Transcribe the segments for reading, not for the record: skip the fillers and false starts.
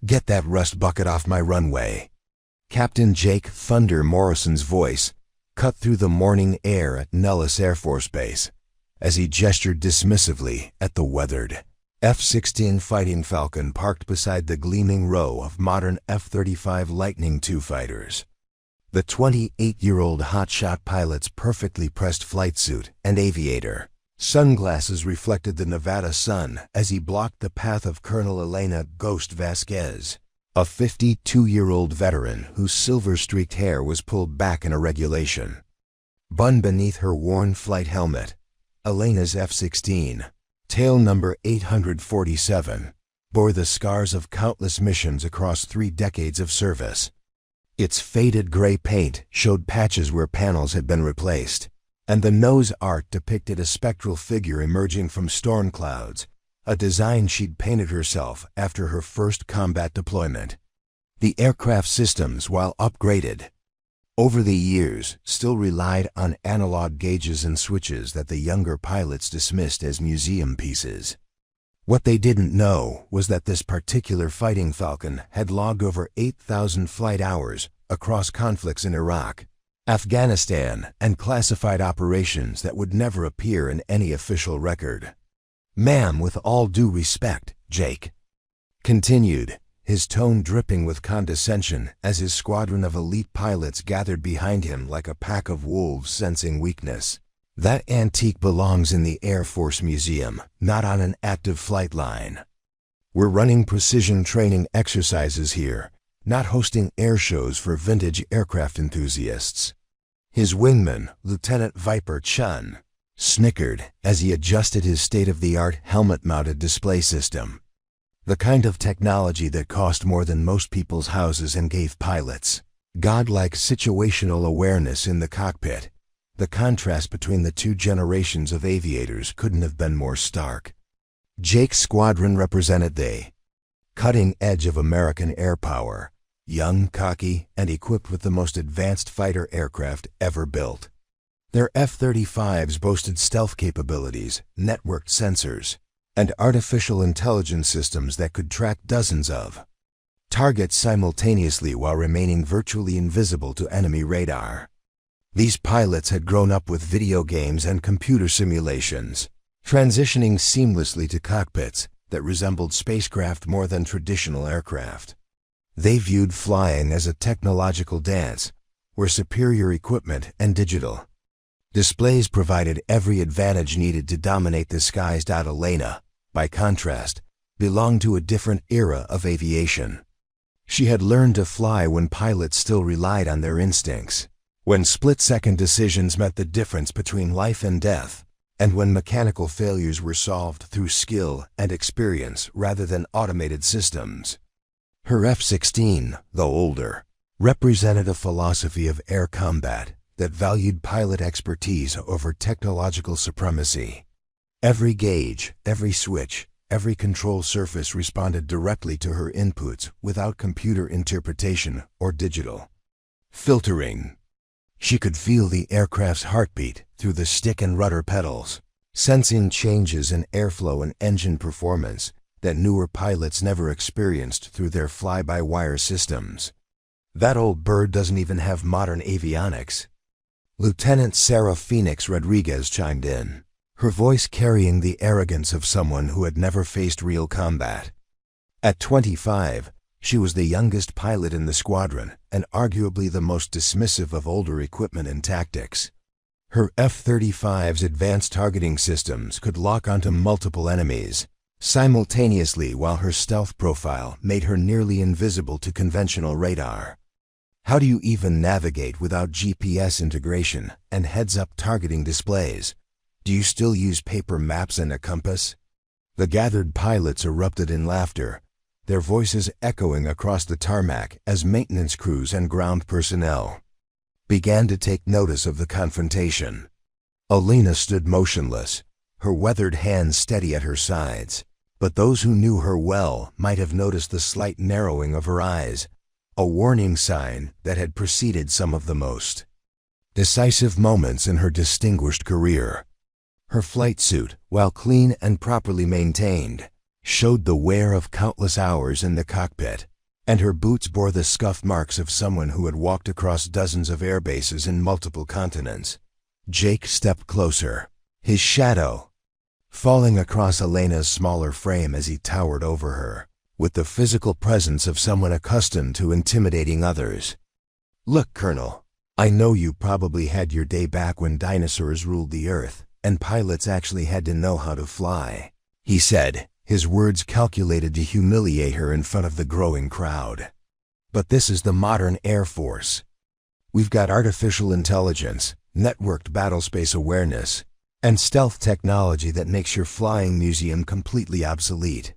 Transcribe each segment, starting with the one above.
"Get that rust bucket off my runway." Captain Jake "Thunder" Morrison's voice cut through the morning air at Nellis Air Force Base as he gestured dismissively at the weathered F-16 Fighting Falcon parked beside the gleaming row of modern F-35 Lightning II fighters. The 28-year-old hotshot pilot's perfectly pressed flight suit and aviator sunglasses reflected the Nevada sun as he blocked the path of Colonel Elena "Ghost" Vasquez, a 52-year-old veteran whose silver-streaked hair was pulled back in a regulation bun beneath her worn flight helmet. Elena's F-16, tail number 847, bore the scars of countless missions across 3 decades of service. Its faded gray paint showed patches where panels had been replaced, and the nose art depicted a spectral figure emerging from storm clouds, a design she'd painted herself after her first combat deployment. The aircraft systems, while upgraded over the years, still relied on analog gauges and switches that the younger pilots dismissed as museum pieces. What they didn't know was that this particular Fighting Falcon had logged over 8,000 flight hours across conflicts in Iraq, Afghanistan, and classified operations that would never appear in any official record. "Ma'am, with all due respect," Jake continued, his tone dripping with condescension as his squadron of elite pilots gathered behind him like a pack of wolves sensing weakness. "That antique belongs in the Air Force Museum, not on an active flight line. We're running precision training exercises here, not hosting air shows for vintage aircraft enthusiasts." His wingman, Lieutenant Viper Chun, snickered as he adjusted his state-of-the-art helmet-mounted display system, the kind of technology that cost more than most people's houses and gave pilots godlike situational awareness in the cockpit. The contrast between the 2 generations of aviators couldn't have been more stark. Jake's squadron represented the cutting edge of American air power, young, cocky, and equipped with the most advanced fighter aircraft ever built. Their F-35s boasted stealth capabilities, networked sensors, and artificial intelligence systems that could track dozens of targets simultaneously while remaining virtually invisible to enemy radar. These pilots had grown up with video games and computer simulations, transitioning seamlessly to cockpits that resembled spacecraft more than traditional aircraft. They viewed flying as a technological dance, where superior equipment and digital displays provided every advantage needed to dominate the skies. Elena, by contrast, belonged to a different era of aviation. She had learned to fly when pilots still relied on their instincts, when split-second decisions meant the difference between life and death, and when mechanical failures were solved through skill and experience rather than automated systems. Her F-16, though older, represented a philosophy of air combat that valued pilot expertise over technological supremacy. Every gauge, every switch, every control surface responded directly to her inputs without computer interpretation or digital filtering. She could feel the aircraft's heartbeat through the stick and rudder pedals, sensing changes in airflow and engine performance that newer pilots never experienced through their fly-by-wire systems. "That old bird doesn't even have modern avionics," Lieutenant Sarah Phoenix Rodriguez chimed in, her voice carrying the arrogance of someone who had never faced real combat. At 25, she was the youngest pilot in the squadron and arguably the most dismissive of older equipment and tactics. Her F-35's advanced targeting systems could lock onto multiple enemies simultaneously, while her stealth profile made her nearly invisible to conventional radar. How do you even navigate without GPS integration and heads-up targeting displays? Do you still use paper maps and a compass? The gathered pilots erupted in laughter, their voices echoing across the tarmac as maintenance crews and ground personnel began to take notice of the confrontation. Elena stood motionless, her weathered hands steady at her sides, but those who knew her well might have noticed the slight narrowing of her eyes, a warning sign that had preceded some of the most decisive moments in her distinguished career. Her flight suit, while clean and properly maintained, showed the wear of countless hours in the cockpit, and her boots bore the scuff marks of someone who had walked across dozens of air bases in multiple continents. Jake stepped closer, his shadow falling across Elena's smaller frame as he towered over her, with the physical presence of someone accustomed to intimidating others. "Look, Colonel, I know you probably had your day back when dinosaurs ruled the Earth, and pilots actually had to know how to fly," he said, his words calculated to humiliate her in front of the growing crowd. "But this is the modern Air Force. We've got artificial intelligence, networked battlespace awareness, and stealth technology that makes your flying museum completely obsolete.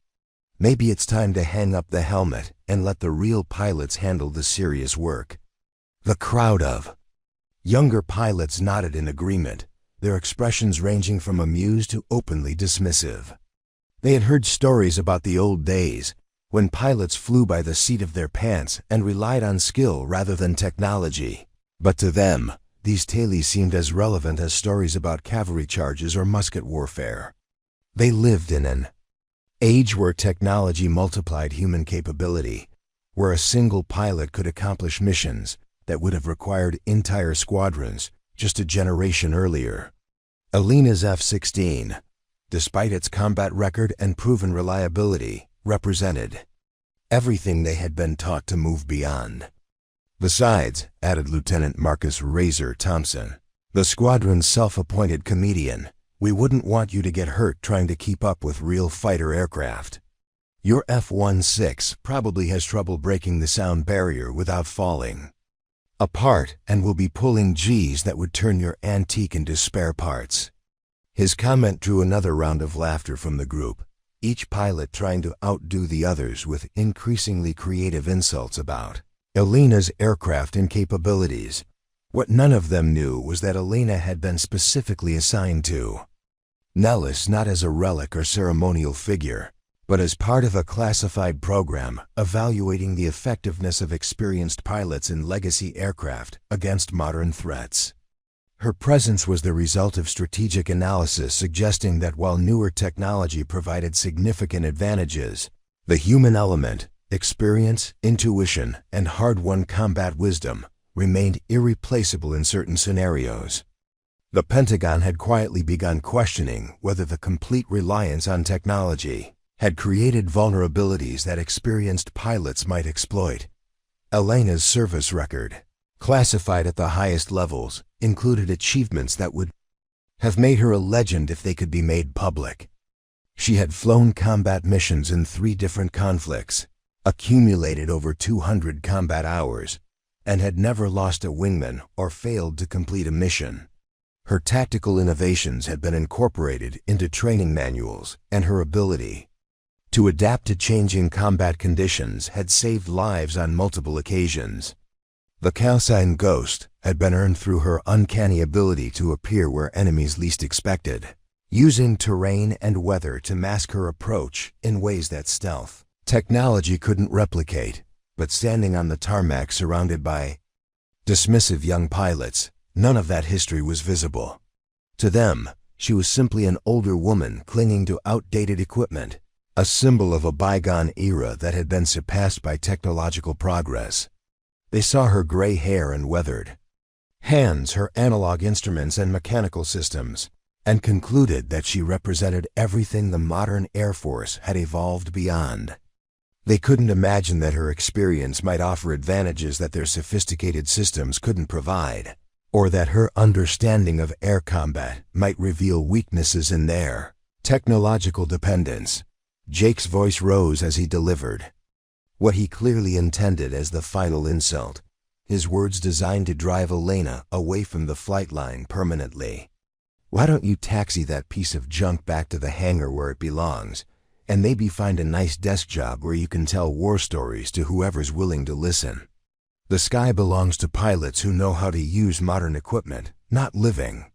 Maybe it's time to hang up the helmet and let the real pilots handle the serious work." The crowd of younger pilots nodded in agreement, their expressions ranging from amused to openly dismissive. They had heard stories about the old days, when pilots flew by the seat of their pants and relied on skill rather than technology. But to them, these tales seemed as relevant as stories about cavalry charges or musket warfare. They lived in an age where technology multiplied human capability, where a single pilot could accomplish missions that would have required entire squadrons just a generation earlier. Elena's F-16, despite its combat record and proven reliability, represented everything they had been taught to move beyond. "Besides," added Lieutenant Marcus Razor Thompson, the squadron's self-appointed comedian, "we wouldn't want you to get hurt trying to keep up with real fighter aircraft. Your F-16 probably has trouble breaking the sound barrier without falling apart and will be pulling G's that would turn your antique into spare parts." His comment drew another round of laughter from the group, each pilot trying to outdo the others with increasingly creative insults about Elena's aircraft and capabilities. What none of them knew was that Elena had been specifically assigned to Nellis not as a relic or ceremonial figure, but as part of a classified program evaluating the effectiveness of experienced pilots in legacy aircraft against modern threats. Her presence was the result of strategic analysis suggesting that while newer technology provided significant advantages, the human element, experience, intuition, and hard-won combat wisdom remained irreplaceable in certain scenarios. The Pentagon had quietly begun questioning whether the complete reliance on technology had created vulnerabilities that experienced pilots might exploit. Elena's service record, classified at the highest levels, included achievements that would have made her a legend if they could be made public. She had flown combat missions in 3 different conflicts, accumulated over 200 combat hours, and had never lost a wingman or failed to complete a mission. Her tactical innovations had been incorporated into training manuals, and her ability to adapt to changing combat conditions had saved lives on multiple occasions. The calcine ghost had been earned through her uncanny ability to appear where enemies least expected, using terrain and weather to mask her approach in ways that stealth technology couldn't replicate. But standing on the tarmac surrounded by dismissive young pilots, none of that history was visible. To them, she was simply an older woman clinging to outdated equipment, a symbol of a bygone era that had been surpassed by technological progress. They saw her gray hair and weathered hands, her analog instruments and mechanical systems, and concluded that she represented everything the modern Air Force had evolved beyond. They couldn't imagine that her experience might offer advantages that their sophisticated systems couldn't provide, or that her understanding of air combat might reveal weaknesses in their technological dependence. Jake's voice rose as he delivered what he clearly intended as the final insult, his words designed to drive Elena away from the flight line permanently. "Why don't you taxi that piece of junk back to the hangar where it belongs, and maybe find a nice desk job where you can tell war stories to whoever's willing to listen. The sky belongs to pilots who know how to use modern equipment, not living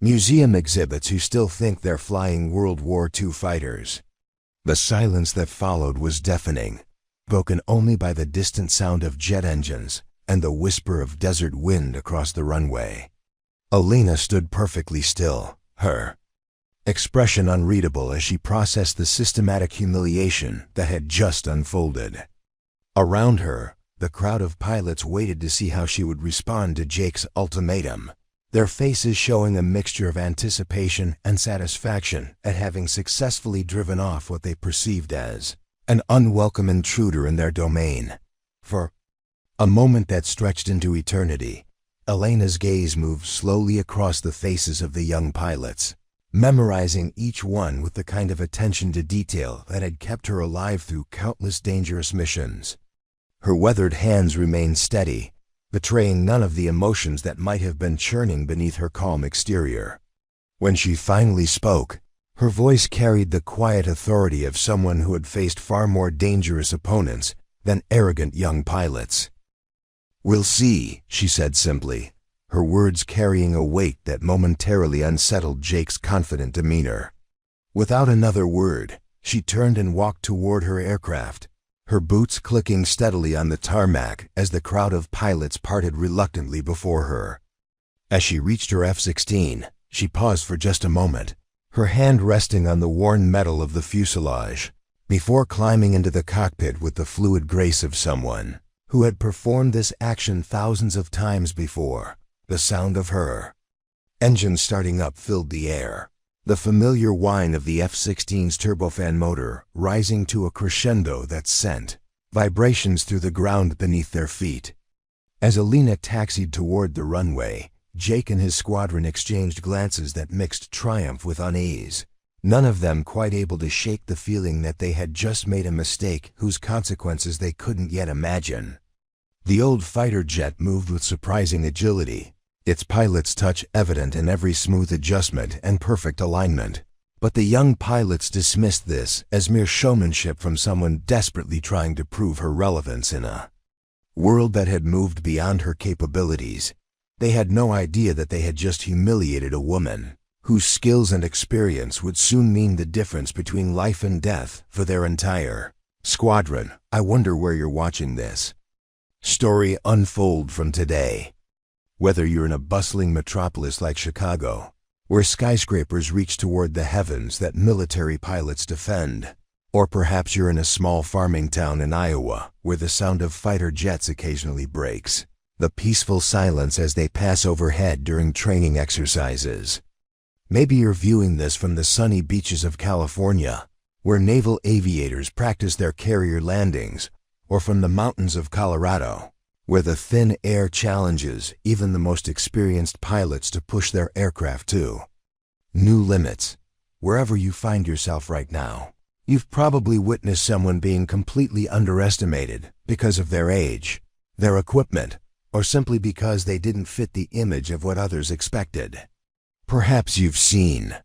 museum exhibits who still think they're flying World War II fighters." The silence that followed was deafening, broken only by the distant sound of jet engines and the whisper of desert wind across the runway. Elena stood perfectly still, her expression unreadable as she processed the systematic humiliation that had just unfolded. Around her, the crowd of pilots waited to see how she would respond to Jake's ultimatum, their faces showing a mixture of anticipation and satisfaction at having successfully driven off what they perceived as an unwelcome intruder in their domain. For a moment that stretched into eternity, Elena's gaze moved slowly across the faces of the young pilots, memorizing each one with the kind of attention to detail that had kept her alive through countless dangerous missions. Her weathered hands remained steady, betraying none of the emotions that might have been churning beneath her calm exterior. When she finally spoke, her voice carried the quiet authority of someone who had faced far more dangerous opponents than arrogant young pilots. "We'll see," she said simply, her words carrying a weight that momentarily unsettled Jake's confident demeanor. Without another word, she turned and walked toward her aircraft, her boots clicking steadily on the tarmac as the crowd of pilots parted reluctantly before her. As she reached her F-16, she paused for just a moment, her hand resting on the worn metal of the fuselage, before climbing into the cockpit with the fluid grace of someone who had performed this action thousands of times before. The sound of her engine starting up filled the air, the familiar whine of the F-16's turbofan motor rising to a crescendo that sent vibrations through the ground beneath their feet. As Elena taxied toward the runway, Jake and his squadron exchanged glances that mixed triumph with unease, none of them quite able to shake the feeling that they had just made a mistake whose consequences they couldn't yet imagine. The old fighter jet moved with surprising agility, its pilot's touch evident in every smooth adjustment and perfect alignment. But the young pilots dismissed this as mere showmanship from someone desperately trying to prove her relevance in a world that had moved beyond her capabilities. They had no idea that they had just humiliated a woman whose skills and experience would soon mean the difference between life and death for their entire squadron. I wonder where you're watching this story unfold from today. Whether you're in a bustling metropolis like Chicago, where skyscrapers reach toward the heavens that military pilots defend, or perhaps you're in a small farming town in Iowa, where the sound of fighter jets occasionally breaks the peaceful silence as they pass overhead during training exercises. Maybe you're viewing this from the sunny beaches of California, where naval aviators practice their carrier landings, or from the mountains of Colorado, where the thin air challenges even the most experienced pilots to push their aircraft to new limits. Wherever you find yourself right now, you've probably witnessed someone being completely underestimated because of their age, their equipment, or simply because they didn't fit the image of what others expected. Perhaps you've seen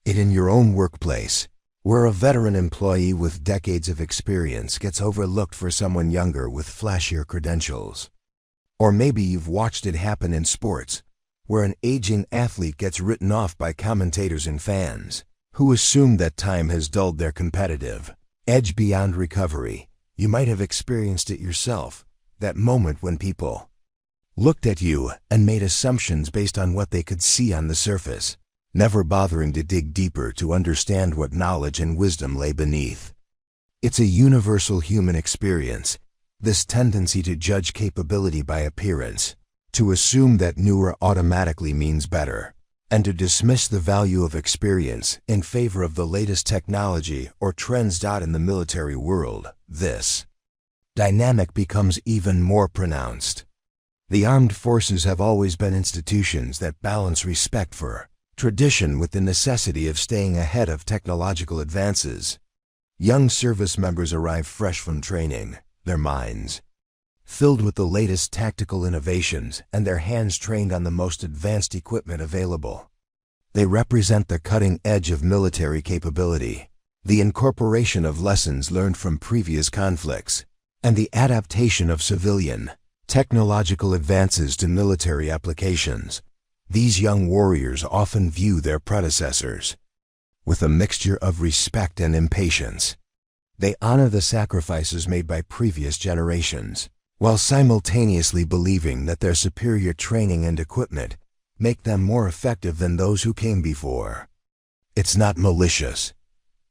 it in your own workplace, where a veteran employee with decades of experience gets overlooked for someone younger with flashier credentials. Or maybe you've watched it happen in sports, where an aging athlete gets written off by commentators and fans, who assume that time has dulled their competitive edge beyond recovery. You might have experienced it yourself, that moment when people looked at you and made assumptions based on what they could see on the surface, never bothering to dig deeper to understand what knowledge and wisdom lay beneath. It's a universal human experience, this tendency to judge capability by appearance, to assume that newer automatically means better, and to dismiss the value of experience in favor of the latest technology or trends in the military world. This dynamic becomes even more pronounced. The armed forces have always been institutions that balance respect for tradition with the necessity of staying ahead of technological advances. Young service members arrive fresh from training, their minds filled with the latest tactical innovations and their hands trained on the most advanced equipment available. They represent the cutting edge of military capability, the incorporation of lessons learned from previous conflicts, and the adaptation of civilian technological advances to military applications. These young warriors often view their predecessors with a mixture of respect and impatience. They honor the sacrifices made by previous generations, while simultaneously believing that their superior training and equipment make them more effective than those who came before. It's not malicious.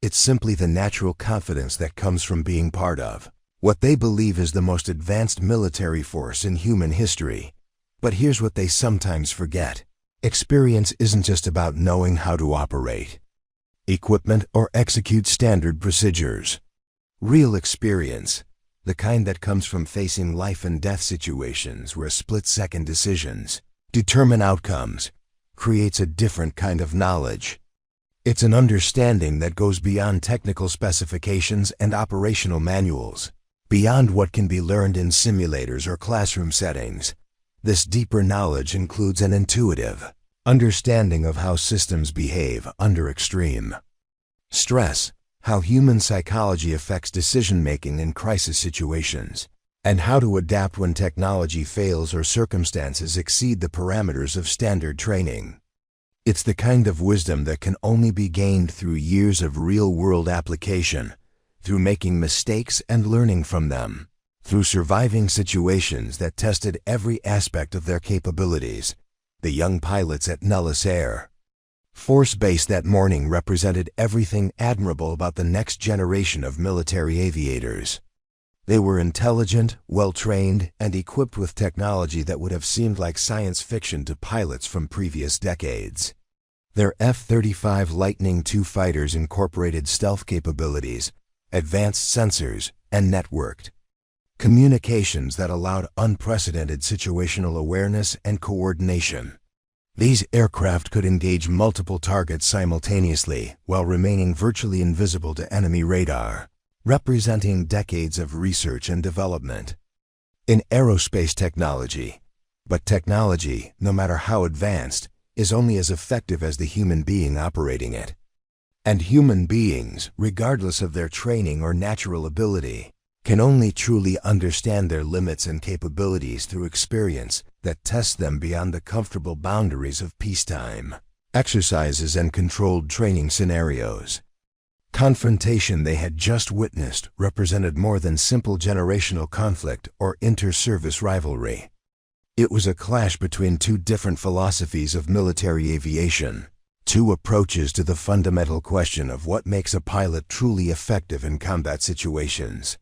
It's simply the natural confidence that comes from being part of what they believe is the most advanced military force in human history. But here's what they sometimes forget. Experience isn't just about knowing how to operate equipment or execute standard procedures. Real experience, the kind that comes from facing life and death situations where split-second decisions determine outcomes, creates a different kind of knowledge. It's an understanding that goes beyond technical specifications and operational manuals, beyond what can be learned in simulators or classroom settings. This deeper knowledge includes an intuitive understanding of how systems behave under extreme stress, how human psychology affects decision-making in crisis situations, and how to adapt when technology fails or circumstances exceed the parameters of standard training. It's the kind of wisdom that can only be gained through years of real-world application, through making mistakes and learning from them, through surviving situations that tested every aspect of their capabilities. The young pilots at Nellis Air Force Base that morning represented everything admirable about the next generation of military aviators. They were intelligent, well-trained, and equipped with technology that would have seemed like science fiction to pilots from previous decades. Their F-35 Lightning II fighters incorporated stealth capabilities, advanced sensors, and networked communications that allowed unprecedented situational awareness and coordination. These aircraft could engage multiple targets simultaneously while remaining virtually invisible to enemy radar, representing decades of research and development in aerospace technology. But technology, no matter how advanced, is only as effective as the human being operating it. And human beings, regardless of their training or natural ability, can only truly understand their limits and capabilities through experience that tests them beyond the comfortable boundaries of peacetime exercises and controlled training scenarios. Confrontation they had just witnessed represented more than simple generational conflict or inter-service rivalry. It was a clash between two different philosophies of military aviation, two approaches to the fundamental question of what makes a pilot truly effective in combat situations.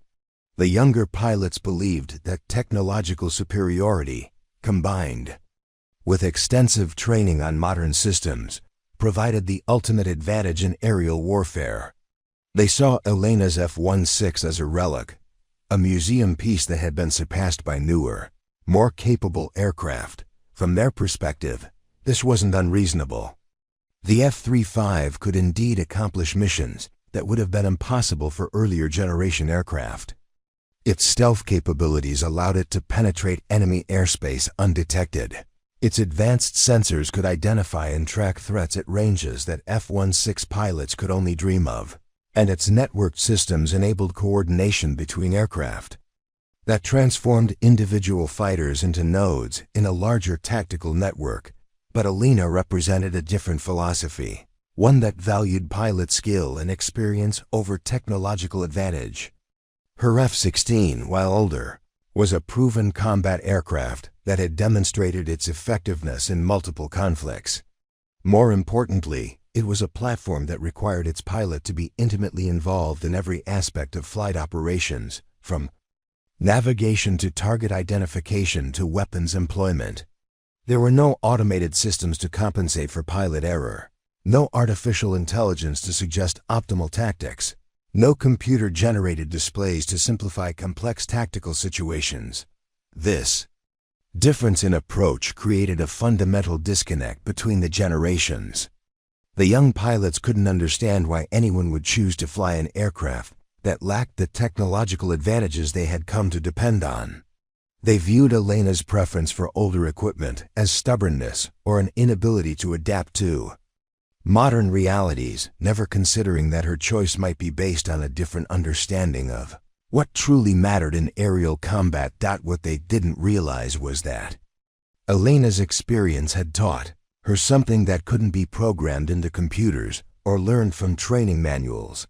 The younger pilots believed that technological superiority, combined with extensive training on modern systems, provided the ultimate advantage in aerial warfare. They saw Elena's F-16 as a relic, a museum piece that had been surpassed by newer, more capable aircraft. From their perspective, this wasn't unreasonable. The F-35 could indeed accomplish missions that would have been impossible for earlier generation aircraft. Its stealth capabilities allowed it to penetrate enemy airspace undetected. Its advanced sensors could identify and track threats at ranges that F-16 pilots could only dream of. And its networked systems enabled coordination between aircraft that transformed individual fighters into nodes in a larger tactical network. But Elena represented a different philosophy, one that valued pilot skill and experience over technological advantage. Her F-16, while older, was a proven combat aircraft that had demonstrated its effectiveness in multiple conflicts. More importantly, it was a platform that required its pilot to be intimately involved in every aspect of flight operations, from navigation to target identification to weapons employment. There were no automated systems to compensate for pilot error, no artificial intelligence to suggest optimal tactics, no computer-generated displays to simplify complex tactical situations. This difference in approach created a fundamental disconnect between the generations. The young pilots couldn't understand why anyone would choose to fly an aircraft that lacked the technological advantages they had come to depend on. They viewed Elena's preference for older equipment as stubbornness or an inability to adapt to modern realities, never considering that her choice might be based on a different understanding of what truly mattered in aerial combat. What they didn't realize was that Elena's experience had taught her something that couldn't be programmed into computers or learned from training manuals,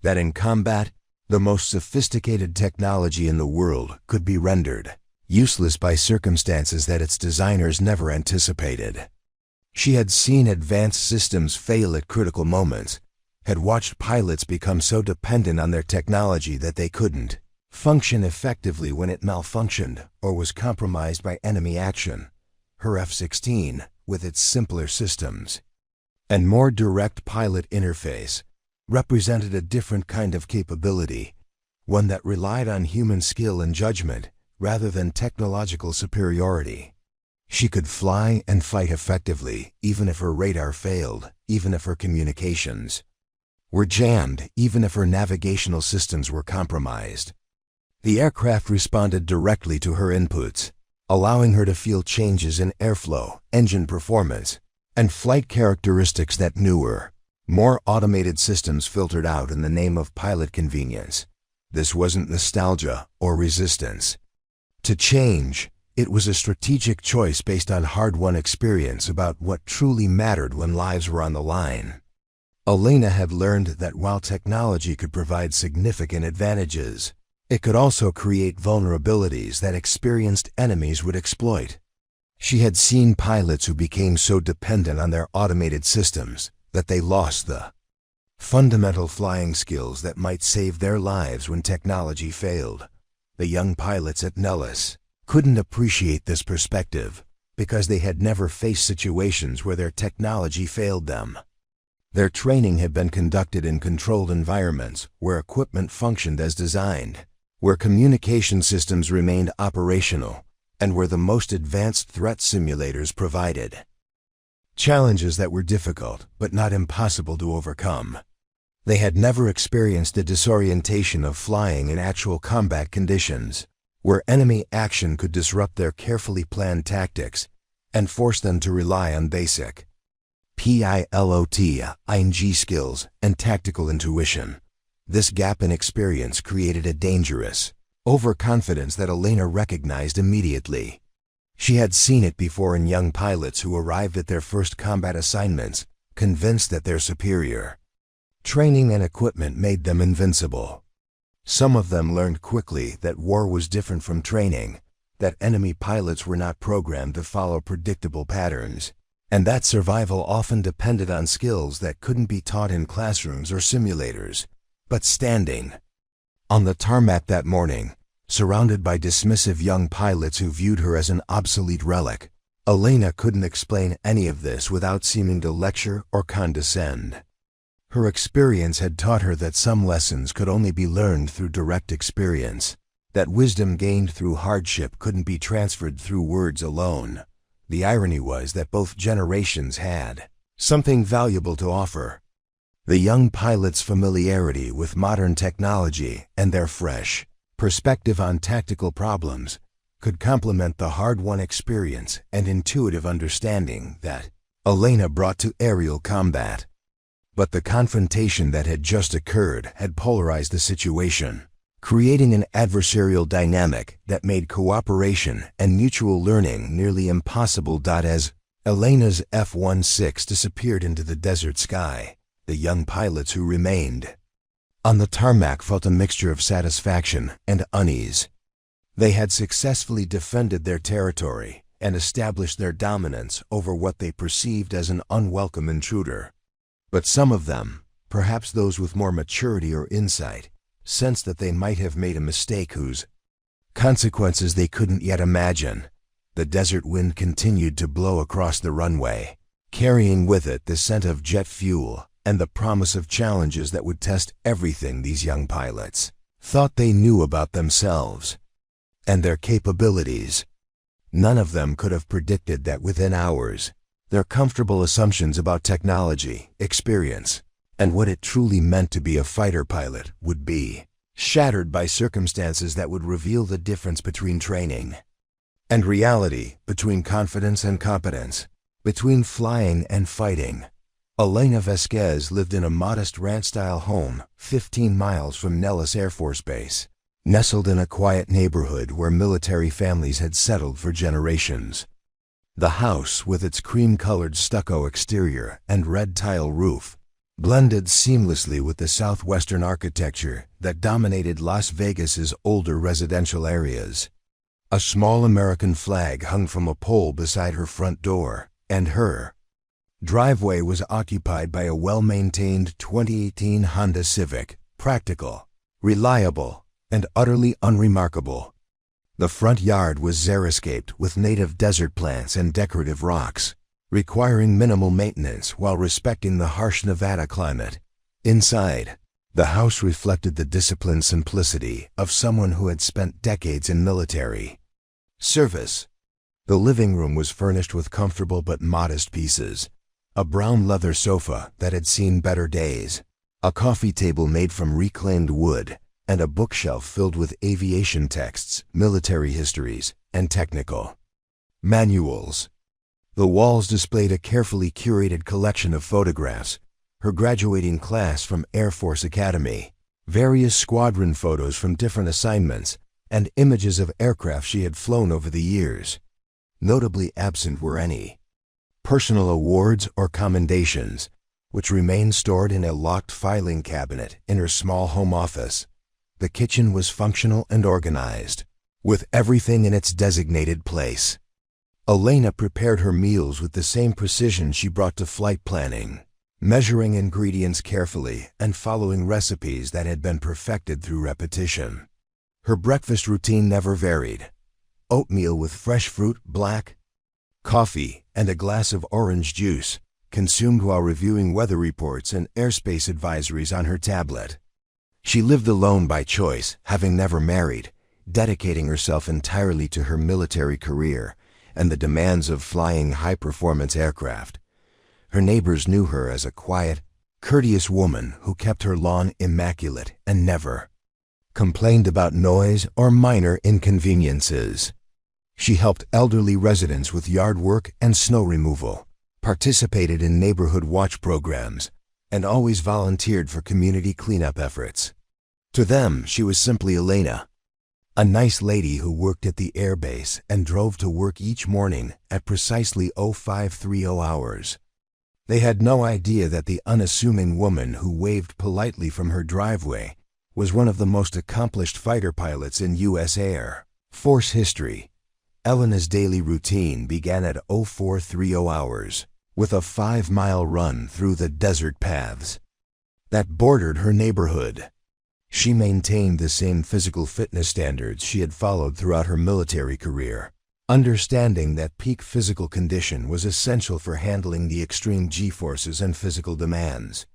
that in combat, the most sophisticated technology in the world could be rendered useless by circumstances that its designers never anticipated. She had seen advanced systems fail at critical moments, had watched pilots become so dependent on their technology that they couldn't function effectively when it malfunctioned or was compromised by enemy action. Her F-16, with its simpler systems and more direct pilot interface, represented a different kind of capability, one that relied on human skill and judgment rather than technological superiority. She could fly and fight effectively, even if her radar failed, even if her communications were jammed, even if her navigational systems were compromised. The aircraft responded directly to her inputs, allowing her to feel changes in airflow, engine performance, and flight characteristics that newer, more automated systems filtered out in the name of pilot convenience. This wasn't nostalgia or resistance to change. It was a strategic choice based on hard-won experience about what truly mattered when lives were on the line. Elena had learned that while technology could provide significant advantages, it could also create vulnerabilities that experienced enemies would exploit. She had seen pilots who became so dependent on their automated systems that they lost the fundamental flying skills that might save their lives when technology failed. The young pilots at Nellis couldn't appreciate this perspective because they had never faced situations where their technology failed them. Their training had been conducted in controlled environments where equipment functioned as designed, where communication systems remained operational, and where the most advanced threat simulators provided challenges that were difficult but not impossible to overcome. They had never experienced the disorientation of flying in actual combat conditions, where enemy action could disrupt their carefully planned tactics and force them to rely on basic pilot skills and tactical intuition. This gap in experience created a dangerous overconfidence that Elena recognized immediately. She had seen it before in young pilots who arrived at their first combat assignments, convinced that their superior training and equipment made them invincible. Some of them learned quickly that war was different from training, that enemy pilots were not programmed to follow predictable patterns, and that survival often depended on skills that couldn't be taught in classrooms or simulators. But standing on the tarmac that morning, surrounded by dismissive young pilots who viewed her as an obsolete relic, Elena couldn't explain any of this without seeming to lecture or condescend. Her experience had taught her that some lessons could only be learned through direct experience, that wisdom gained through hardship couldn't be transferred through words alone. The irony was that both generations had something valuable to offer. The young pilot's familiarity with modern technology and their fresh perspective on tactical problems could complement the hard-won experience and intuitive understanding that Elena brought to aerial combat. But the confrontation that had just occurred had polarized the situation, creating an adversarial dynamic that made cooperation and mutual learning nearly impossible. As Elena's F-16 disappeared into the desert sky, the young pilots who remained on the tarmac felt a mixture of satisfaction and unease. They had successfully defended their territory and established their dominance over what they perceived as an unwelcome intruder. But some of them, perhaps those with more maturity or insight, sensed that they might have made a mistake whose consequences they couldn't yet imagine. The desert wind continued to blow across the runway, carrying with it the scent of jet fuel and the promise of challenges that would test everything these young pilots thought they knew about themselves and their capabilities. None of them could have predicted that within hours, their comfortable assumptions about technology, experience, and what it truly meant to be a fighter pilot would be shattered by circumstances that would reveal the difference between training and reality, between confidence and competence, between flying and fighting. Elena Vasquez lived in a modest ranch-style home 15 miles from Nellis Air Force Base, nestled in a quiet neighborhood where military families had settled for generations. The house, with its cream-colored stucco exterior and red tile roof, blended seamlessly with the southwestern architecture that dominated Las Vegas's older residential areas. A small American flag hung from a pole beside her front door, and her driveway was occupied by a well-maintained 2018 Honda Civic, practical, reliable, and utterly unremarkable. The front yard was xeriscaped with native desert plants and decorative rocks, requiring minimal maintenance while respecting the harsh Nevada climate. Inside, the house reflected the disciplined simplicity of someone who had spent decades in military service. The living room was furnished with comfortable but modest pieces: a brown leather sofa that had seen better days, a coffee table made from reclaimed wood, and a bookshelf filled with aviation texts, military histories, and technical manuals. The walls displayed a carefully curated collection of photographs: her graduating class from Air Force Academy, various squadron photos from different assignments, and images of aircraft she had flown over the years. Notably absent were any personal awards or commendations, which remained stored in a locked filing cabinet in her small home office. The kitchen was functional and organized, with everything in its designated place. Elena prepared her meals with the same precision she brought to flight planning, measuring ingredients carefully and following recipes that had been perfected through repetition. Her breakfast routine never varied: oatmeal with fresh fruit, black coffee, and a glass of orange juice, consumed while reviewing weather reports and airspace advisories on her tablet. She lived alone by choice, having never married, dedicating herself entirely to her military career and the demands of flying high-performance aircraft. Her neighbors knew her as a quiet, courteous woman who kept her lawn immaculate and never complained about noise or minor inconveniences. She helped elderly residents with yard work and snow removal, participated in neighborhood watch programs, and always volunteered for community cleanup efforts. To them, she was simply Elena, a nice lady who worked at the air base and drove to work each morning at precisely 0530 hours. They had no idea that the unassuming woman who waved politely from her driveway was one of the most accomplished fighter pilots in U.S. Air Force history. Elena's daily routine began at 0430 hours, with a 5-mile run through the desert paths that bordered her neighborhood. She maintained the same physical fitness standards she had followed throughout her military career, understanding that peak physical condition was essential for handling the extreme G-forces and physical demands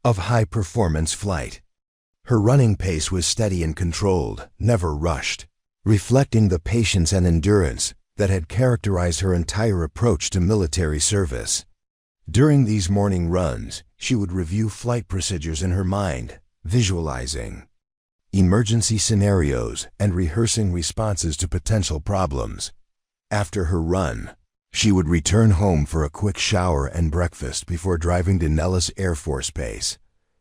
of high-performance flight. Her running pace was steady and controlled, never rushed, reflecting the patience and endurance that had characterized her entire approach to military service. During these morning runs, she would review flight procedures in her mind, visualizing emergency scenarios and rehearsing responses to potential problems. After her run, she would return home for a quick shower and breakfast before driving to Nellis Air Force Base.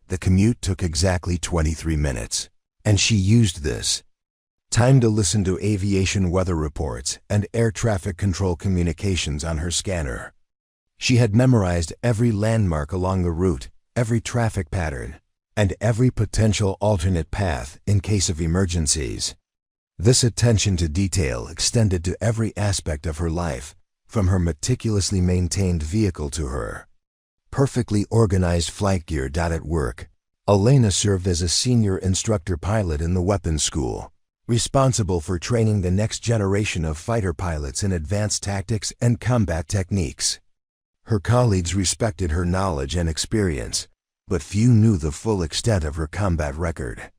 The commute took exactly 23 minutes, and she used this time to listen to aviation weather reports and air traffic control communications on her scanner. She had memorized every landmark along the route, every traffic pattern, and every potential alternate path in case of emergencies. This attention to detail extended to every aspect of her life, from her meticulously maintained vehicle to her perfectly organized flight gear. At work, Elena served as a senior instructor pilot in the weapons school, responsible for training the next generation of fighter pilots in advanced tactics and combat techniques. Her colleagues respected her knowledge and experience, but few knew the full extent of her combat record.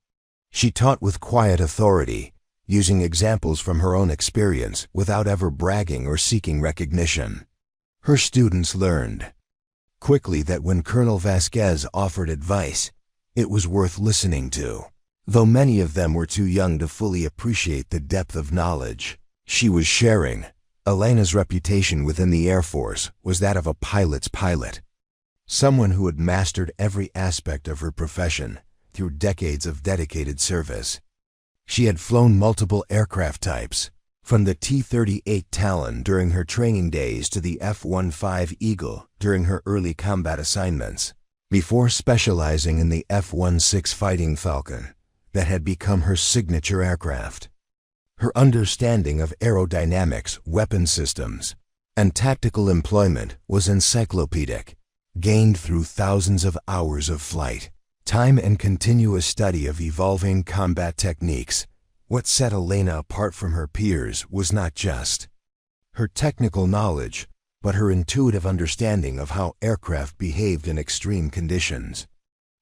She taught with quiet authority, using examples from her own experience without ever bragging or seeking recognition. Her students learned quickly that when Colonel Vasquez offered advice, it was worth listening to, though many of them were too young to fully appreciate the depth of knowledge she was sharing. Elena's reputation within the Air Force was that of a pilot's pilot, someone who had mastered every aspect of her profession through decades of dedicated service. She had flown multiple aircraft types, from the T-38 Talon during her training days to the F-15 Eagle during her early combat assignments, before specializing in the F-16 Fighting Falcon that had become her signature aircraft. Her understanding of aerodynamics, weapon systems, and tactical employment was encyclopedic, gained through thousands of hours of flight. Time and continuous study of evolving combat techniques. What set Elena apart from her peers was not just her technical knowledge, but her intuitive understanding of how aircraft behaved in extreme conditions.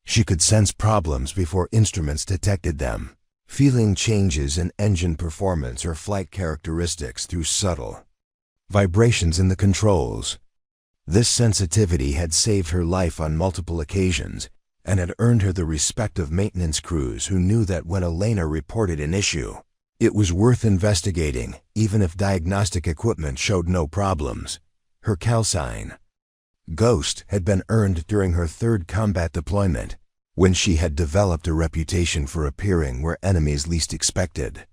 She could sense problems before instruments detected them, feeling changes in engine performance or flight characteristics through subtle vibrations in the controls. This sensitivity had saved her life on multiple occasions and had earned her the respect of maintenance crews who knew that when Elena reported an issue, it was worth investigating, even if diagnostic equipment showed no problems. Her call sign, Ghost, had been earned during her third combat deployment, when she had developed a reputation for appearing where enemies least expected.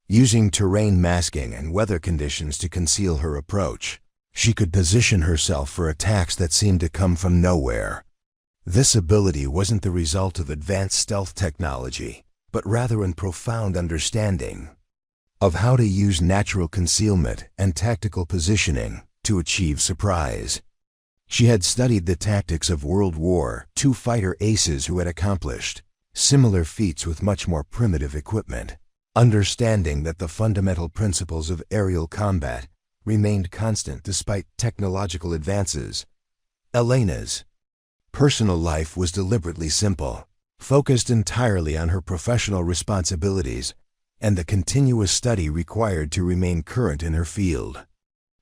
Using terrain masking and weather conditions to conceal her approach, she could position herself for attacks that seemed to come from nowhere. This ability wasn't the result of advanced stealth technology, but rather in profound understanding of how to use natural concealment and tactical positioning to achieve surprise. She had studied the tactics of World War II fighter aces who had accomplished similar feats with much more primitive equipment, understanding that the fundamental principles of aerial combat remained constant despite technological advances. Elena's personal life was deliberately simple, focused entirely on her professional responsibilities and the continuous study required to remain current in her field.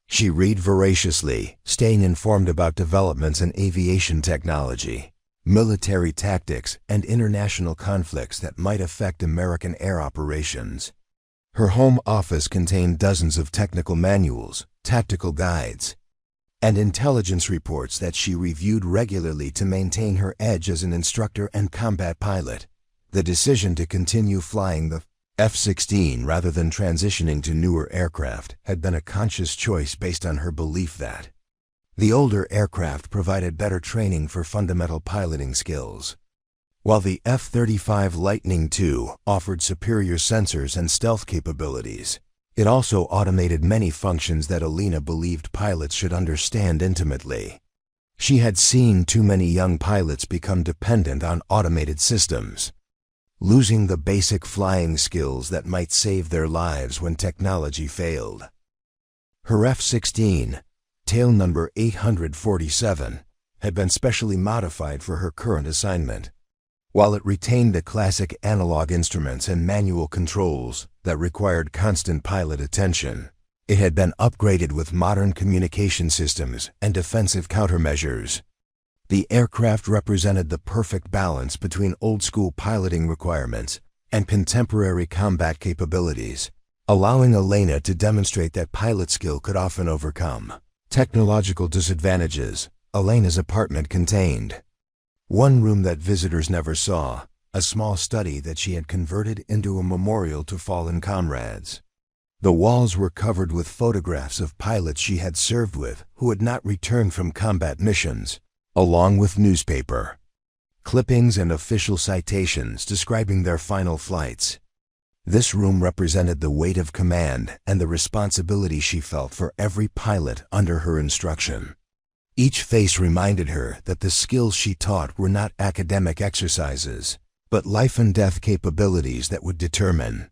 She read voraciously, staying informed about developments in aviation technology, military tactics, and international conflicts that might affect American air operations. Her home office contained dozens of technical manuals, tactical guides, and intelligence reports that she reviewed regularly to maintain her edge as an instructor and combat pilot. The decision to continue flying the F-16 rather than transitioning to newer aircraft had been a conscious choice based on her belief that the older aircraft provided better training for fundamental piloting skills. While the F-35 Lightning II offered superior sensors and stealth capabilities, it also automated many functions that Elena believed pilots should understand intimately. She had seen too many young pilots become dependent on automated systems, losing the basic flying skills that might save their lives when technology failed. Her F-16, tail number 847, had been specially modified for her current assignment. While it retained the classic analog instruments and manual controls that required constant pilot attention, it had been upgraded with modern communication systems and defensive countermeasures. The aircraft represented the perfect balance between old-school piloting requirements and contemporary combat capabilities, allowing Elena to demonstrate that pilot skill could often overcome technological disadvantages. Elena's apartment contained one room that visitors never saw, a small study that she had converted into a memorial to fallen comrades. The walls were covered with photographs of pilots she had served with who had not returned from combat missions, along with newspaper clippings and official citations describing their final flights. This room represented the weight of command and the responsibility she felt for every pilot under her instruction. Each face reminded her that the skills she taught were not academic exercises, but life-and-death capabilities that would determine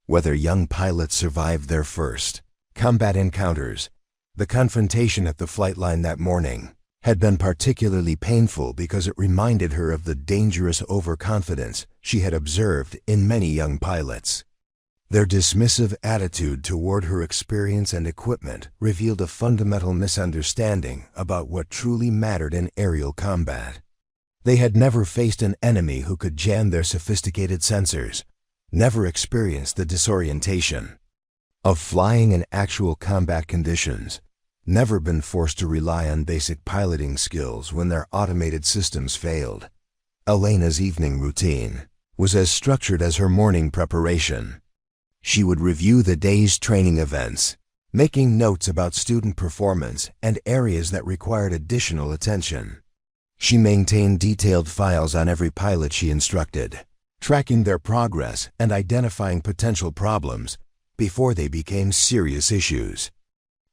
whether young pilots survived their first combat encounters. The confrontation at the flight line that morning had been particularly painful because it reminded her of the dangerous overconfidence she had observed in many young pilots. Their dismissive attitude toward her experience and equipment revealed a fundamental misunderstanding about what truly mattered in aerial combat. They had never faced an enemy who could jam their sophisticated sensors, never experienced the disorientation of flying in actual combat conditions, never been forced to rely on basic piloting skills when their automated systems failed. Elena's evening routine was as structured as her morning preparation. She would review the day's training events, making notes about student performance and areas that required additional attention. She maintained detailed files on every pilot she instructed, tracking their progress and identifying potential problems before they became serious issues.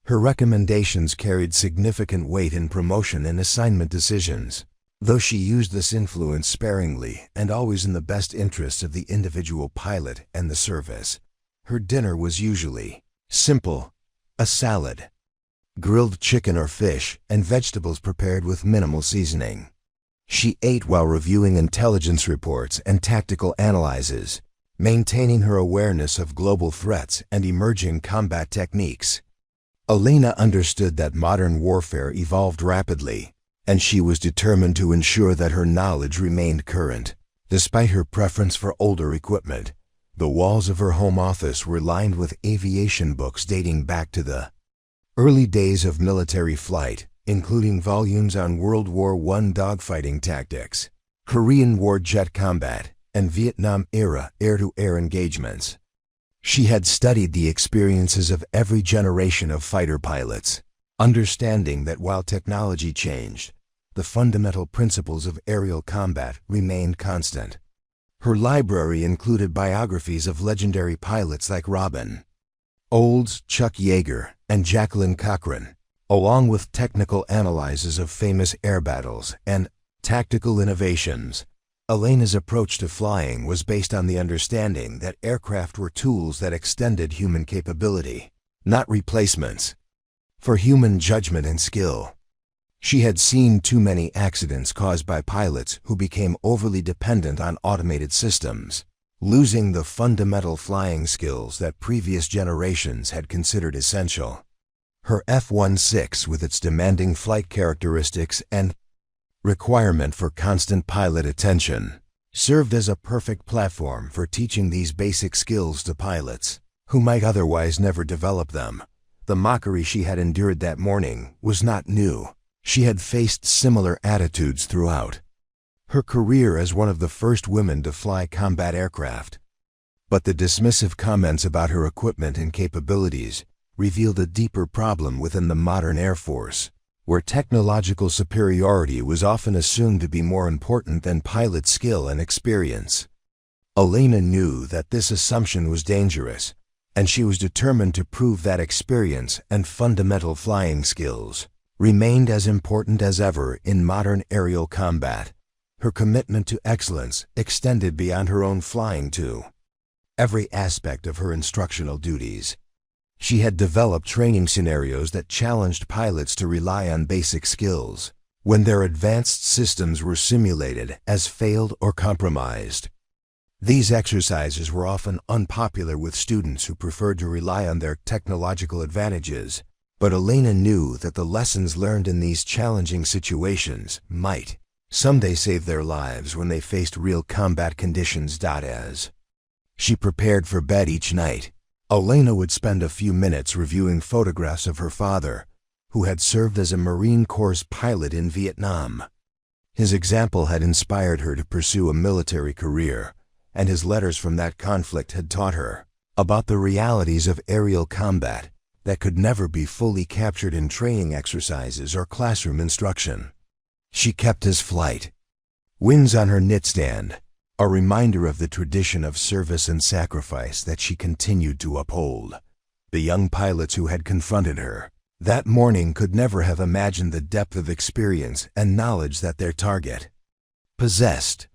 Her recommendations carried significant weight in promotion and assignment decisions. Though she used this influence sparingly and always in the best interests of the individual pilot and the service, her dinner was usually simple: a salad, grilled chicken or fish, and vegetables prepared with minimal seasoning. She ate while reviewing intelligence reports and tactical analyses, maintaining her awareness of global threats and emerging combat techniques. Elena understood that modern warfare evolved rapidly, and she was determined to ensure that her knowledge remained current. Despite her preference for older equipment, the walls of her home office were lined with aviation books dating back to the early days of military flight, including volumes on World War I dogfighting tactics, Korean War jet combat, and Vietnam-era air-to-air engagements. She had studied the experiences of every generation of fighter pilots, understanding that while technology changed, the fundamental principles of aerial combat remained constant. Her library included biographies of legendary pilots like Robin Olds, Chuck Yeager, and Jacqueline Cochran, along with technical analyses of famous air battles and tactical innovations. Elena's approach to flying was based on the understanding that aircraft were tools that extended human capability, not replacements for human judgment and skill. She had seen too many accidents caused by pilots who became overly dependent on automated systems, losing the fundamental flying skills that previous generations had considered essential. Her F-16, with its demanding flight characteristics and requirement for constant pilot attention, served as a perfect platform for teaching these basic skills to pilots who might otherwise never develop them. The mockery she had endured that morning was not new. She had faced similar attitudes throughout her career as one of the first women to fly combat aircraft. But the dismissive comments about her equipment and capabilities revealed a deeper problem within the modern Air Force, where technological superiority was often assumed to be more important than pilot skill and experience. Elena knew that this assumption was dangerous, and she was determined to prove that experience and fundamental flying skills remained as important as ever in modern aerial combat. Her commitment to excellence extended beyond her own flying to every aspect of her instructional duties. She had developed training scenarios that challenged pilots to rely on basic skills when their advanced systems were simulated as failed or compromised. These exercises were often unpopular with students who preferred to rely on their technological advantages, but Elena knew that the lessons learned in these challenging situations might someday save their lives when they faced real combat conditions. As she prepared for bed each night, Elena would spend a few minutes reviewing photographs of her father, who had served as a Marine Corps pilot in Vietnam. His example had inspired her to pursue a military career, and his letters from that conflict had taught her about the realities of aerial combat that could never be fully captured in training exercises or classroom instruction. She kept his flight wins on her nightstand, a reminder of the tradition of service and sacrifice that she continued to uphold. The young pilots who had confronted her that morning could never have imagined the depth of experience and knowledge that their target possessed.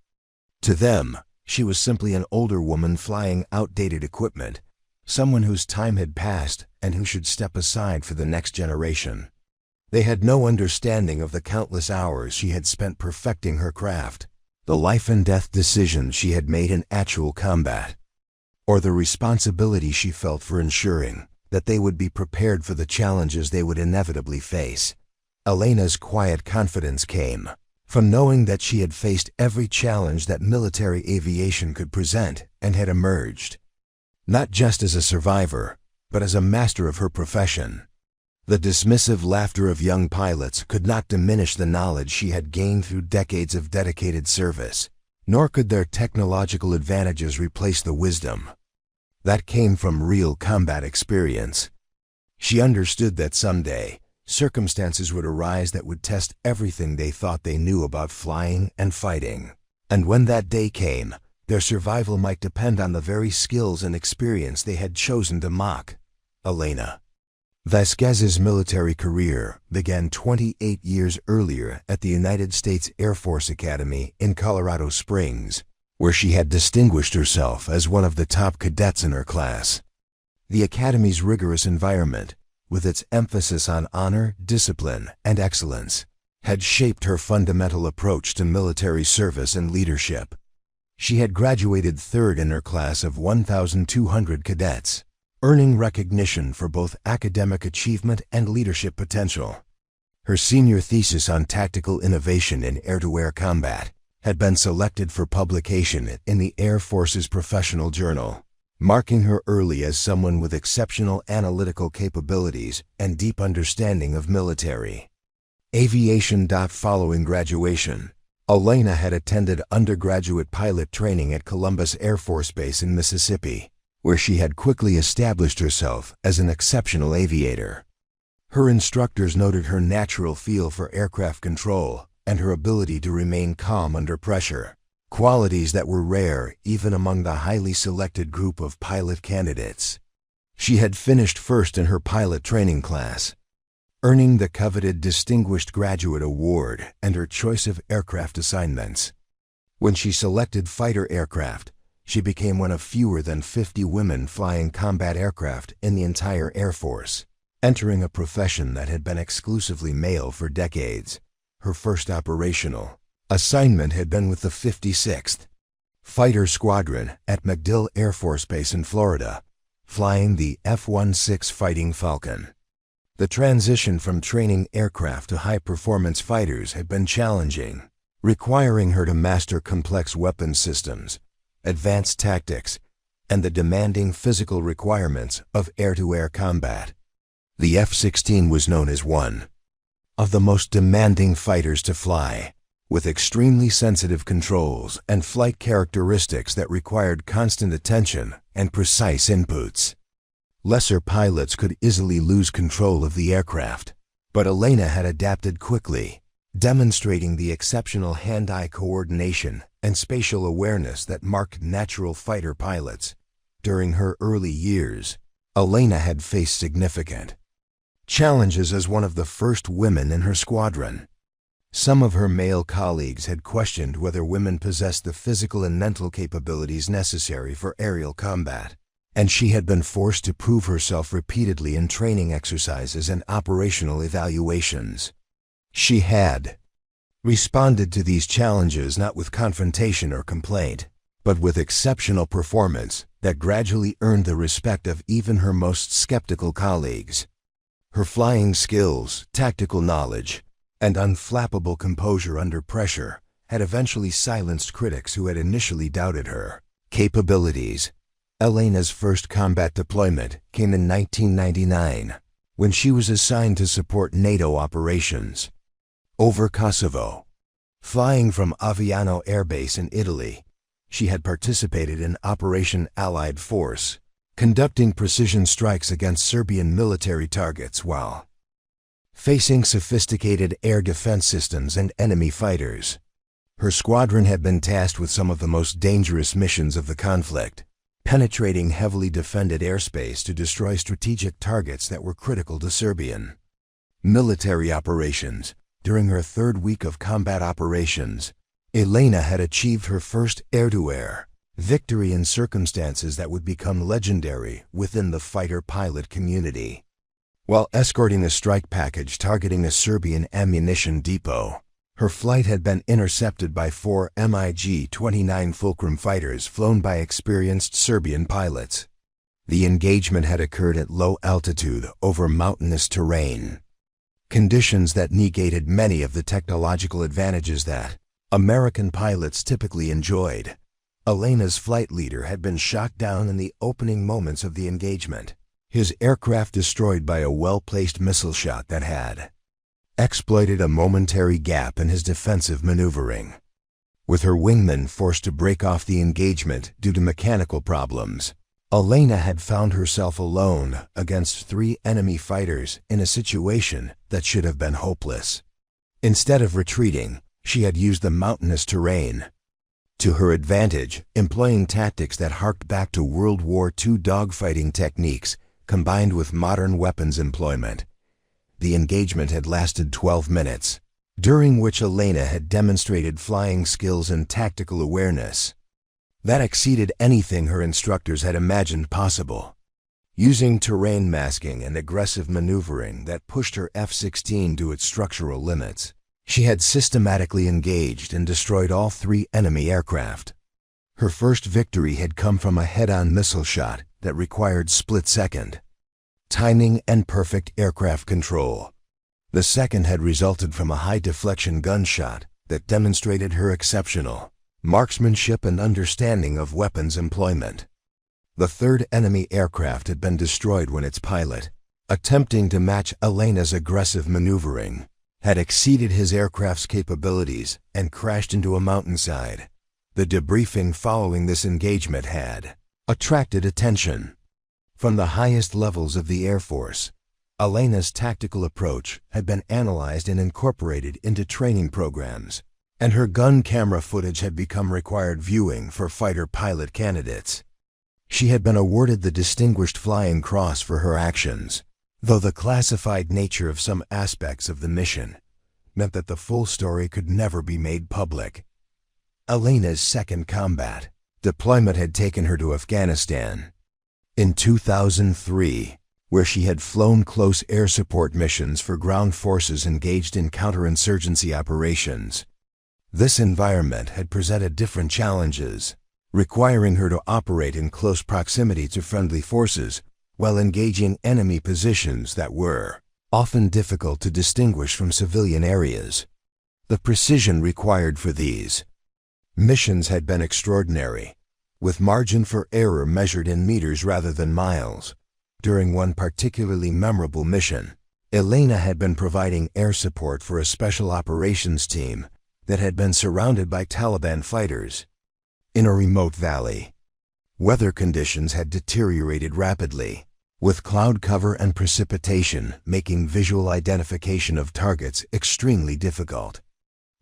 To them, she was simply an older woman flying outdated equipment, someone whose time had passed and who should step aside for the next generation. They had no understanding of the countless hours she had spent perfecting her craft, the life-and-death decisions she had made in actual combat, or the responsibility she felt for ensuring that they would be prepared for the challenges they would inevitably face. Elena's quiet confidence came from knowing that she had faced every challenge that military aviation could present and had emerged, not just as a survivor, but as a master of her profession. The dismissive laughter of young pilots could not diminish the knowledge she had gained through decades of dedicated service, nor could their technological advantages replace the wisdom that came from real combat experience. She understood that someday, circumstances would arise that would test everything they thought they knew about flying and fighting. And when that day came, their survival might depend on the very skills and experience they had chosen to mock. Elena Vasquez's military career began 28 years earlier at the United States Air Force Academy in Colorado Springs, where she had distinguished herself as one of the top cadets in her class. The Academy's rigorous environment, with its emphasis on honor, discipline, and excellence, had shaped her fundamental approach to military service and leadership. She had graduated third in her class of 1,200 cadets, earning recognition for both academic achievement and leadership potential. Her senior thesis on tactical innovation in air-to-air combat had been selected for publication in the Air Force's professional journal, marking her early as someone with exceptional analytical capabilities and deep understanding of military aviation. Following graduation, Elena had attended undergraduate pilot training at Columbus Air Force Base in Mississippi, where she had quickly established herself as an exceptional aviator. Her instructors noted her natural feel for aircraft control and her ability to remain calm under pressure, qualities that were rare even among the highly selected group of pilot candidates. She had finished first in her pilot training class, earning the coveted Distinguished Graduate Award and her choice of aircraft assignments. When she selected fighter aircraft, she became one of fewer than 50 women flying combat aircraft in the entire Air Force, entering a profession that had been exclusively male for decades. Her first operational assignment had been with the 56th Fighter Squadron at MacDill Air Force Base in Florida, flying the F-16 Fighting Falcon. The transition from training aircraft to high-performance fighters had been challenging, requiring her to master complex weapon systems, advanced tactics, and the demanding physical requirements of air-to-air combat. The F-16 was known as one of the most demanding fighters to fly, with extremely sensitive controls and flight characteristics that required constant attention and precise inputs. Lesser pilots could easily lose control of the aircraft, but Elena had adapted quickly, demonstrating the exceptional hand-eye coordination and spatial awareness that marked natural fighter pilots. During her early years, Elena had faced significant challenges as one of the first women in her squadron. Some of her male colleagues had questioned whether women possessed the physical and mental capabilities necessary for aerial combat, and she had been forced to prove herself repeatedly in training exercises and operational evaluations. She had responded to these challenges not with confrontation or complaint, but with exceptional performance that gradually earned the respect of even her most skeptical colleagues. Her flying skills, tactical knowledge, and unflappable composure under pressure had eventually silenced critics who had initially doubted her capabilities. Elena's first combat deployment came in 1999, when she was assigned to support NATO operations over Kosovo. Flying from Aviano Air Base in Italy, she had participated in Operation Allied Force, conducting precision strikes against Serbian military targets while facing sophisticated air defense systems and enemy fighters. Her squadron had been tasked with some of the most dangerous missions of the conflict, penetrating heavily defended airspace to destroy strategic targets that were critical to Serbian military operations. During her third week of combat operations, Elena had achieved her first air-to-air victory in circumstances that would become legendary within the fighter pilot community. While escorting a strike package targeting a Serbian ammunition depot, her flight had been intercepted by 4 MiG-29 Fulcrum fighters flown by experienced Serbian pilots. The engagement had occurred at low altitude over mountainous terrain, conditions that negated many of the technological advantages that American pilots typically enjoyed. Elena's flight leader had been shot down in the opening moments of the engagement, his aircraft destroyed by a well-placed missile shot that had exploited a momentary gap in his defensive maneuvering. With her wingman forced to break off the engagement due to mechanical problems, Elena had found herself alone against 3 enemy fighters in a situation that should have been hopeless. Instead of retreating, she had used the mountainous terrain to her advantage, employing tactics that harked back to World War II dogfighting techniques combined with modern weapons employment. The engagement had lasted 12 minutes, during which Elena had demonstrated flying skills and tactical awareness that exceeded anything her instructors had imagined possible. Using terrain masking and aggressive maneuvering that pushed her F-16 to its structural limits, she had systematically engaged and destroyed all 3 enemy aircraft. Her first victory had come from a head-on missile shot that required split-second timing and perfect aircraft control. The second had resulted from a high-deflection gunshot that demonstrated her exceptional marksmanship and understanding of weapons employment. The third enemy aircraft had been destroyed when its pilot, attempting to match Elena's aggressive maneuvering, had exceeded his aircraft's capabilities and crashed into a mountainside. The debriefing following this engagement had attracted attention from the highest levels of the Air Force. Elena's tactical approach had been analyzed and incorporated into training programs, and her gun camera footage had become required viewing for fighter pilot candidates. She had been awarded the Distinguished Flying Cross for her actions, though the classified nature of some aspects of the mission meant that the full story could never be made public. Elena's second combat deployment had taken her to Afghanistan in 2003, where she had flown close air support missions for ground forces engaged in counterinsurgency operations. This environment had presented different challenges, requiring her to operate in close proximity to friendly forces while engaging enemy positions that were often difficult to distinguish from civilian areas. The precision required for these missions had been extraordinary, with margin for error measured in meters rather than miles. During one particularly memorable mission, Elena had been providing air support for a special operations team that had been surrounded by Taliban fighters in a remote valley. Weather conditions had deteriorated rapidly, with cloud cover and precipitation making visual identification of targets extremely difficult.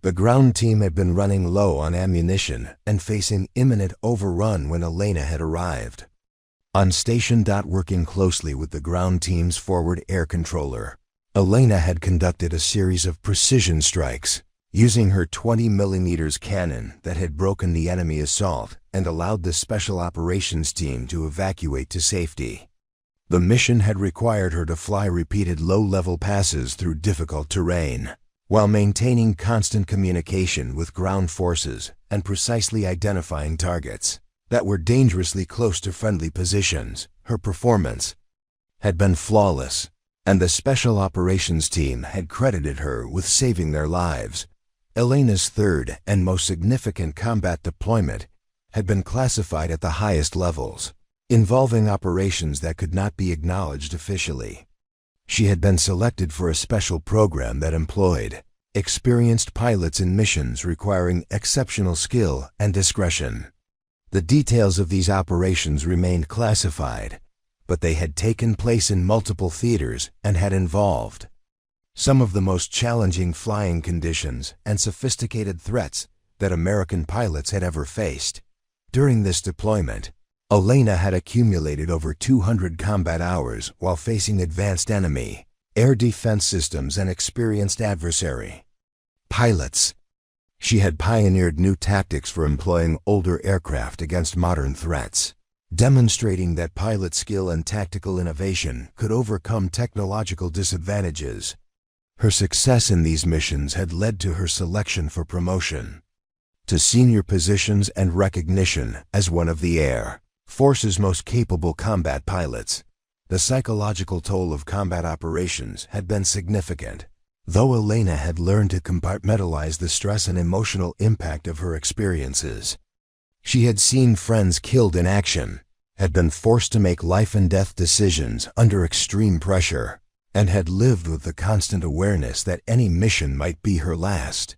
The ground team had been running low on ammunition and facing imminent overrun when Elena had arrived. On station. Working closely with the ground team's forward air controller, Elena had conducted a series of precision strikes, using her 20mm cannon that had broken the enemy assault and allowed the special operations team to evacuate to safety. The mission had required her to fly repeated low-level passes through difficult terrain, while maintaining constant communication with ground forces and precisely identifying targets that were dangerously close to friendly positions. Her performance had been flawless, and the special operations team had credited her with saving their lives. Elena's third and most significant combat deployment had been classified at the highest levels, involving operations that could not be acknowledged officially. She had been selected for a special program that employed experienced pilots in missions requiring exceptional skill and discretion. The details of these operations remained classified, but they had taken place in multiple theaters and had involved some of the most challenging flying conditions and sophisticated threats that American pilots had ever faced. During this deployment, Elena had accumulated over 200 combat hours while facing advanced enemy air defense systems and experienced adversary pilots. She had pioneered new tactics for employing older aircraft against modern threats, demonstrating that pilot skill and tactical innovation could overcome technological disadvantages. Her success in these missions had led to her selection for promotion to senior positions and recognition as one of the Air Force's most capable combat pilots. The psychological toll of combat operations had been significant. Though Elena had learned to compartmentalize the stress and emotional impact of her experiences, she had seen friends killed in action, had been forced to make life-and-death decisions under extreme pressure, and had lived with the constant awareness that any mission might be her last.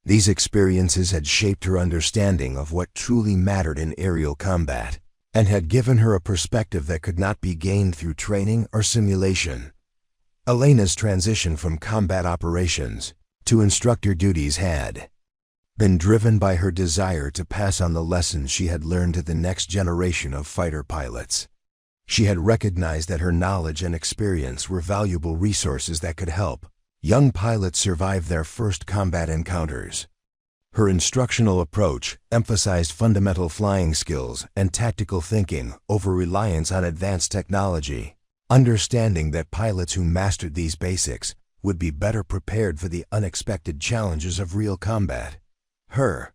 These experiences had shaped her understanding of what truly mattered in aerial combat, and had given her a perspective that could not be gained through training or simulation. Elena's transition from combat operations to instructor duties had been driven by her desire to pass on the lessons she had learned to the next generation of fighter pilots. She had recognized that her knowledge and experience were valuable resources that could help young pilots survive their first combat encounters. Her instructional approach emphasized fundamental flying skills and tactical thinking over reliance on advanced technology, understanding that pilots who mastered these basics would be better prepared for the unexpected challenges of real combat. Her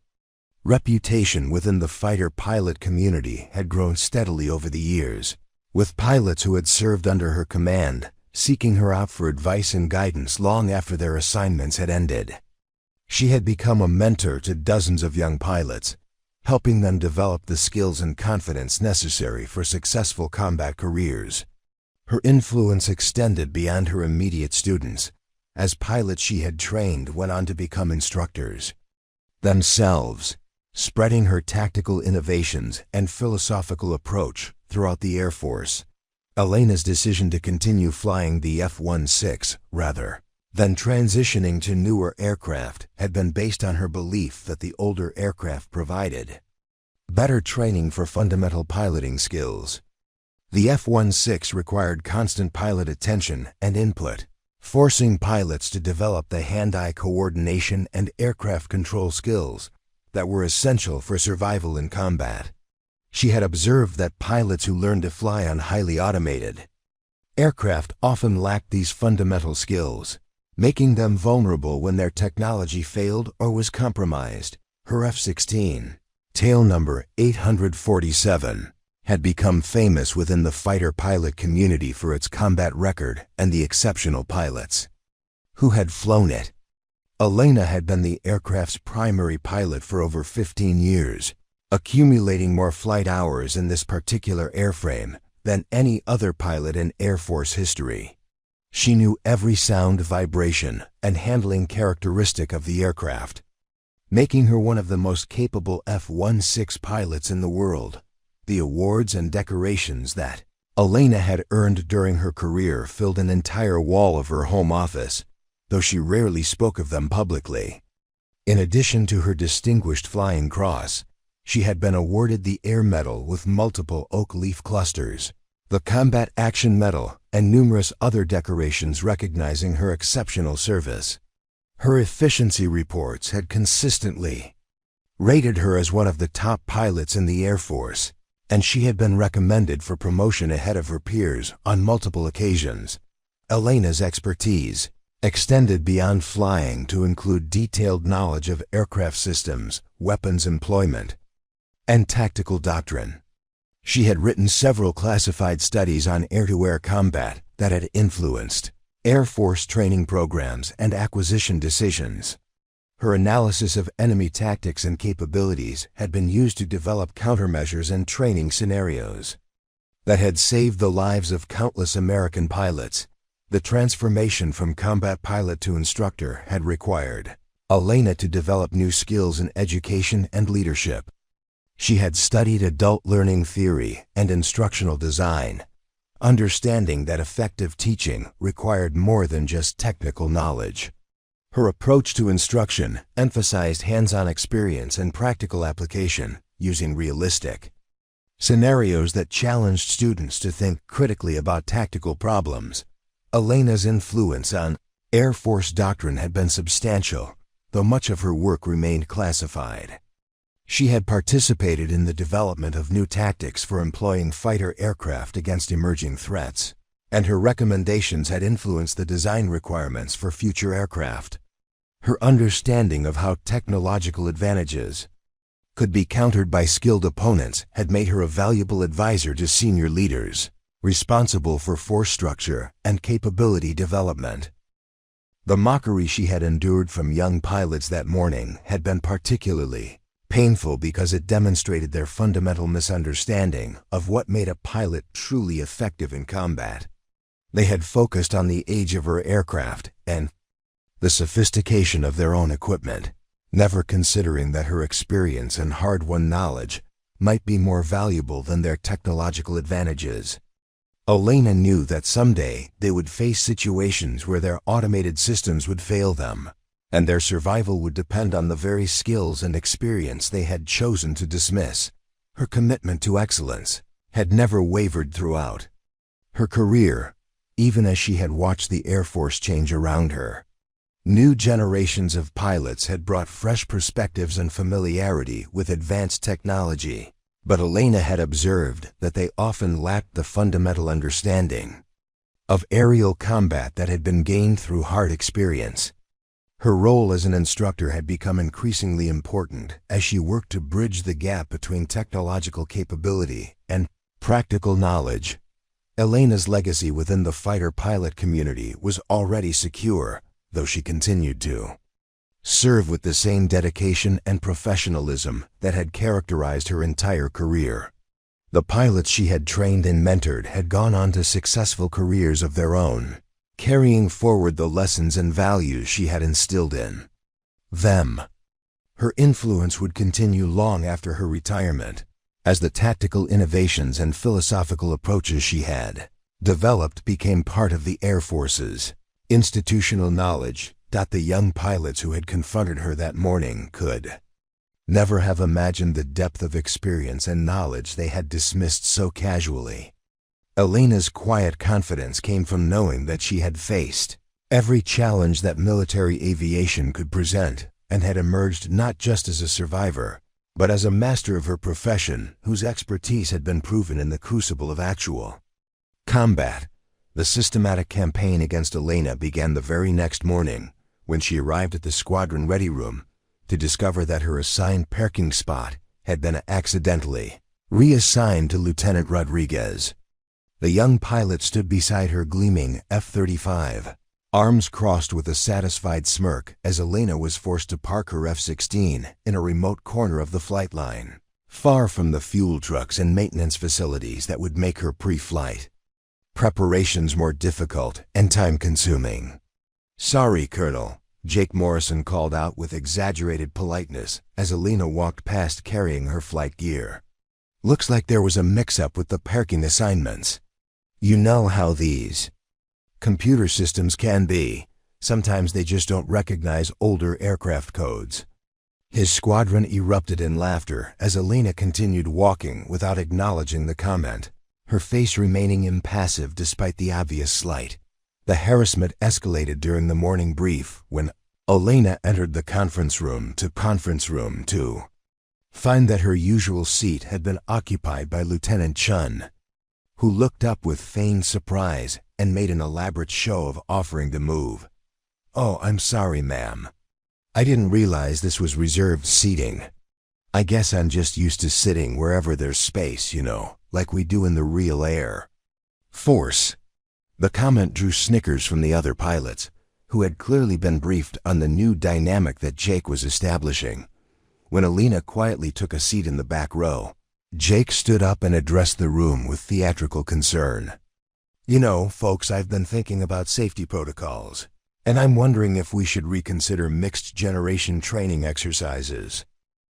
reputation within the fighter pilot community had grown steadily over the years, with pilots who had served under her command seeking her out for advice and guidance long after their assignments had ended. She had become a mentor to dozens of young pilots, helping them develop the skills and confidence necessary for successful combat careers. Her influence extended beyond her immediate students, as pilots she had trained went on to become instructors themselves, spreading her tactical innovations and philosophical approach throughout the Air Force. Elena's decision to continue flying the F-16 rather than transitioning to newer aircraft had been based on her belief that the older aircraft provided better training for fundamental piloting skills. The F-16 required constant pilot attention and input, forcing pilots to develop the hand-eye coordination and aircraft control skills that were essential for survival in combat. She had observed that pilots who learned to fly on highly automated aircraft often lacked these fundamental skills, making them vulnerable when their technology failed or was compromised. Her F-16, tail number 847, had become famous within the fighter pilot community for its combat record and the exceptional pilots who had flown it. Elena had been the aircraft's primary pilot for over 15 years, accumulating more flight hours in this particular airframe than any other pilot in Air Force history. She knew every sound, vibration, and handling characteristic of the aircraft, making her one of the most capable F-16 pilots in the world. The awards and decorations that Elena had earned during her career filled an entire wall of her home office, though she rarely spoke of them publicly. In addition to her distinguished Flying Cross, she had been awarded the Air Medal with multiple oak leaf clusters, the Combat Action Medal, and numerous other decorations recognizing her exceptional service. Her efficiency reports had consistently rated her as one of the top pilots in the Air Force, and she had been recommended for promotion ahead of her peers on multiple occasions. Elena's expertise extended beyond flying to include detailed knowledge of aircraft systems, weapons employment, and tactical doctrine. She had written several classified studies on air-to-air combat that had influenced Air Force training programs and acquisition decisions. Her analysis of enemy tactics and capabilities had been used to develop countermeasures and training scenarios that had saved the lives of countless American pilots. The transformation from combat pilot to instructor had required Elena to develop new skills in education and leadership. She had studied adult learning theory and instructional design, understanding that effective teaching required more than just technical knowledge. Her approach to instruction emphasized hands-on experience and practical application, using realistic scenarios that challenged students to think critically about tactical problems. Elena's influence on Air Force doctrine had been substantial, though much of her work remained classified. She had participated in the development of new tactics for employing fighter aircraft against emerging threats, and her recommendations had influenced the design requirements for future aircraft. Her understanding of how technological advantages could be countered by skilled opponents had made her a valuable advisor to senior leaders, responsible for force structure and capability development. The mockery she had endured from young pilots that morning had been particularly painful because it demonstrated their fundamental misunderstanding of what made a pilot truly effective in combat. They had focused on the age of her aircraft and the sophistication of their own equipment, never considering that her experience and hard-won knowledge might be more valuable than their technological advantages. Elena knew that someday they would face situations where their automated systems would fail them, and their survival would depend on the very skills and experience they had chosen to dismiss. Her commitment to excellence had never wavered throughout her career, even as she had watched the Air Force change around her. New generations of pilots had brought fresh perspectives and familiarity with advanced technology, but Elena had observed that they often lacked the fundamental understanding of aerial combat that had been gained through hard experience. Her role as an instructor had become increasingly important as she worked to bridge the gap between technological capability and practical knowledge. Elena's legacy within the fighter pilot community was already secure, though she continued to serve with the same dedication and professionalism that had characterized her entire career. The pilots she had trained and mentored had gone on to successful careers of their own, carrying forward the lessons and values she had instilled in them. Her influence would continue long after her retirement, as the tactical innovations and philosophical approaches she had developed became part of the Air Force's institutional knowledge. The young pilots who had confronted her that morning could never have imagined the depth of experience and knowledge they had dismissed so casually. Elena's quiet confidence came from knowing that she had faced every challenge that military aviation could present and had emerged not just as a survivor, but as a master of her profession whose expertise had been proven in the crucible of actual combat. The systematic campaign against Elena began the very next morning when she arrived at the squadron ready room to discover that her assigned parking spot had been accidentally reassigned to Lieutenant Rodriguez. The young pilot stood beside her gleaming F-35, arms crossed with a satisfied smirk as Elena was forced to park her F-16 in a remote corner of the flight line, far from the fuel trucks and maintenance facilities that would make her pre-flight preparations more difficult and time-consuming. "Sorry, Colonel," Jake Morrison called out with exaggerated politeness as Elena walked past carrying her flight gear. "Looks like there was a mix-up with the parking assignments. You know how these computer systems can be. Sometimes they just don't recognize older aircraft codes." His squadron erupted in laughter as Elena continued walking without acknowledging the comment, her face remaining impassive despite the obvious slight. The harassment escalated during the morning brief when Elena entered the conference room to find that her usual seat had been occupied by Lieutenant Chun, who looked up with feigned surprise and made an elaborate show of offering to move. "Oh, I'm sorry, ma'am. I didn't realize this was reserved seating. I guess I'm just used to sitting wherever there's space, like we do in the real Air Force." The comment drew snickers from the other pilots, who had clearly been briefed on the new dynamic that Jake was establishing. When Elena quietly took a seat in the back row, Jake stood up and addressed the room with theatrical concern. "Folks, I've been thinking about safety protocols, and I'm wondering if we should reconsider mixed-generation training exercises.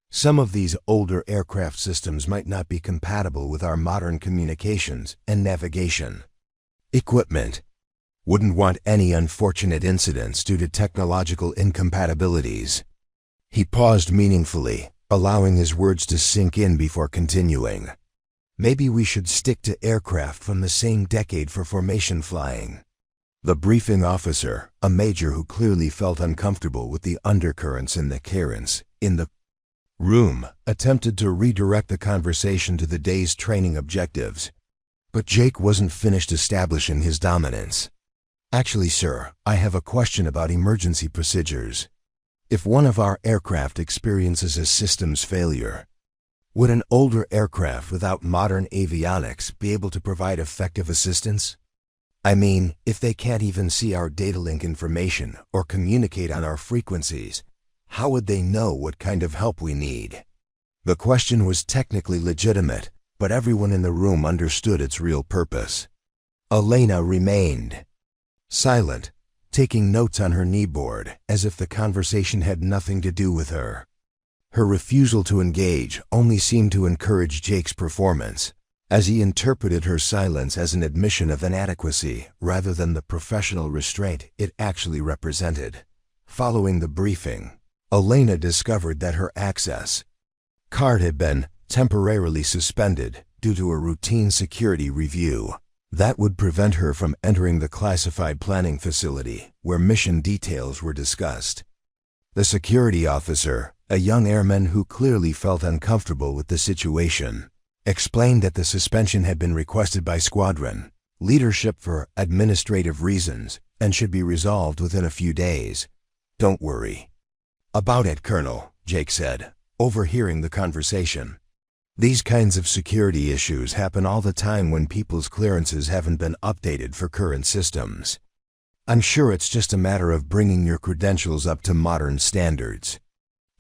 Some of these older aircraft systems might not be compatible with our modern communications and navigation equipment. Wouldn't want any unfortunate incidents due to technological incompatibilities." He paused meaningfully, allowing his words to sink in before continuing. "Maybe we should stick to aircraft from the same decade for formation flying." The briefing officer, a major who clearly felt uncomfortable with the undercurrents in the room, attempted to redirect the conversation to the day's training objectives. But Jake wasn't finished establishing his dominance. "Actually, sir, I have a question about emergency procedures. If one of our aircraft experiences a systems failure, would an older aircraft without modern avionics be able to provide effective assistance? I mean, if they can't even see our data link information or communicate on our frequencies, how would they know what kind of help we need?" The question was technically legitimate, but everyone in the room understood its real purpose. Elena remained silent, taking notes on her kneeboard as if the conversation had nothing to do with her. Her refusal to engage only seemed to encourage Jake's performance, as he interpreted her silence as an admission of inadequacy rather than the professional restraint it actually represented. Following the briefing, Elena discovered that her access card had been temporarily suspended due to a routine security review. That would prevent her from entering the classified planning facility, where mission details were discussed. The security officer, a young airman who clearly felt uncomfortable with the situation, explained that the suspension had been requested by Squadron leadership for administrative reasons and should be resolved within a few days. "Don't worry about it, Colonel," Jake said, overhearing the conversation. "These kinds of security issues happen all the time when people's clearances haven't been updated for current systems. I'm sure it's just a matter of bringing your credentials up to modern standards."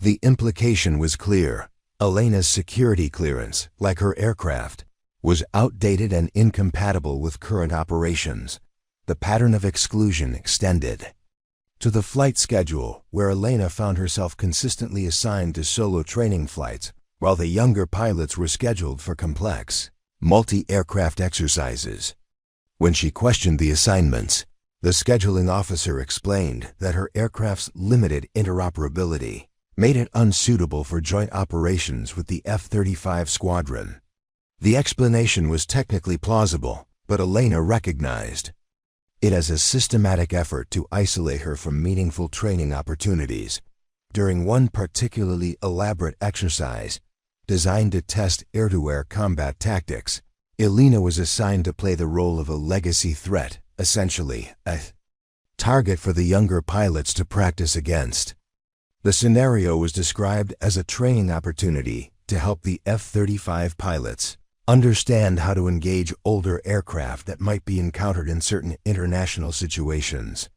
The implication was clear. Elena's security clearance, like her aircraft, was outdated and incompatible with current operations. The pattern of exclusion extended to the flight schedule, where Elena found herself consistently assigned to solo training flights, while the younger pilots were scheduled for complex, multi-aircraft exercises. When she questioned the assignments, the scheduling officer explained that her aircraft's limited interoperability made it unsuitable for joint operations with the F-35 Squadron. The explanation was technically plausible, but Elena recognized it as a systematic effort to isolate her from meaningful training opportunities. During one particularly elaborate exercise, designed to test air-to-air combat tactics, Elena was assigned to play the role of a legacy threat, essentially a target for the younger pilots to practice against. The scenario was described as a training opportunity to help the F-35 pilots understand how to engage older aircraft that might be encountered in certain international situations.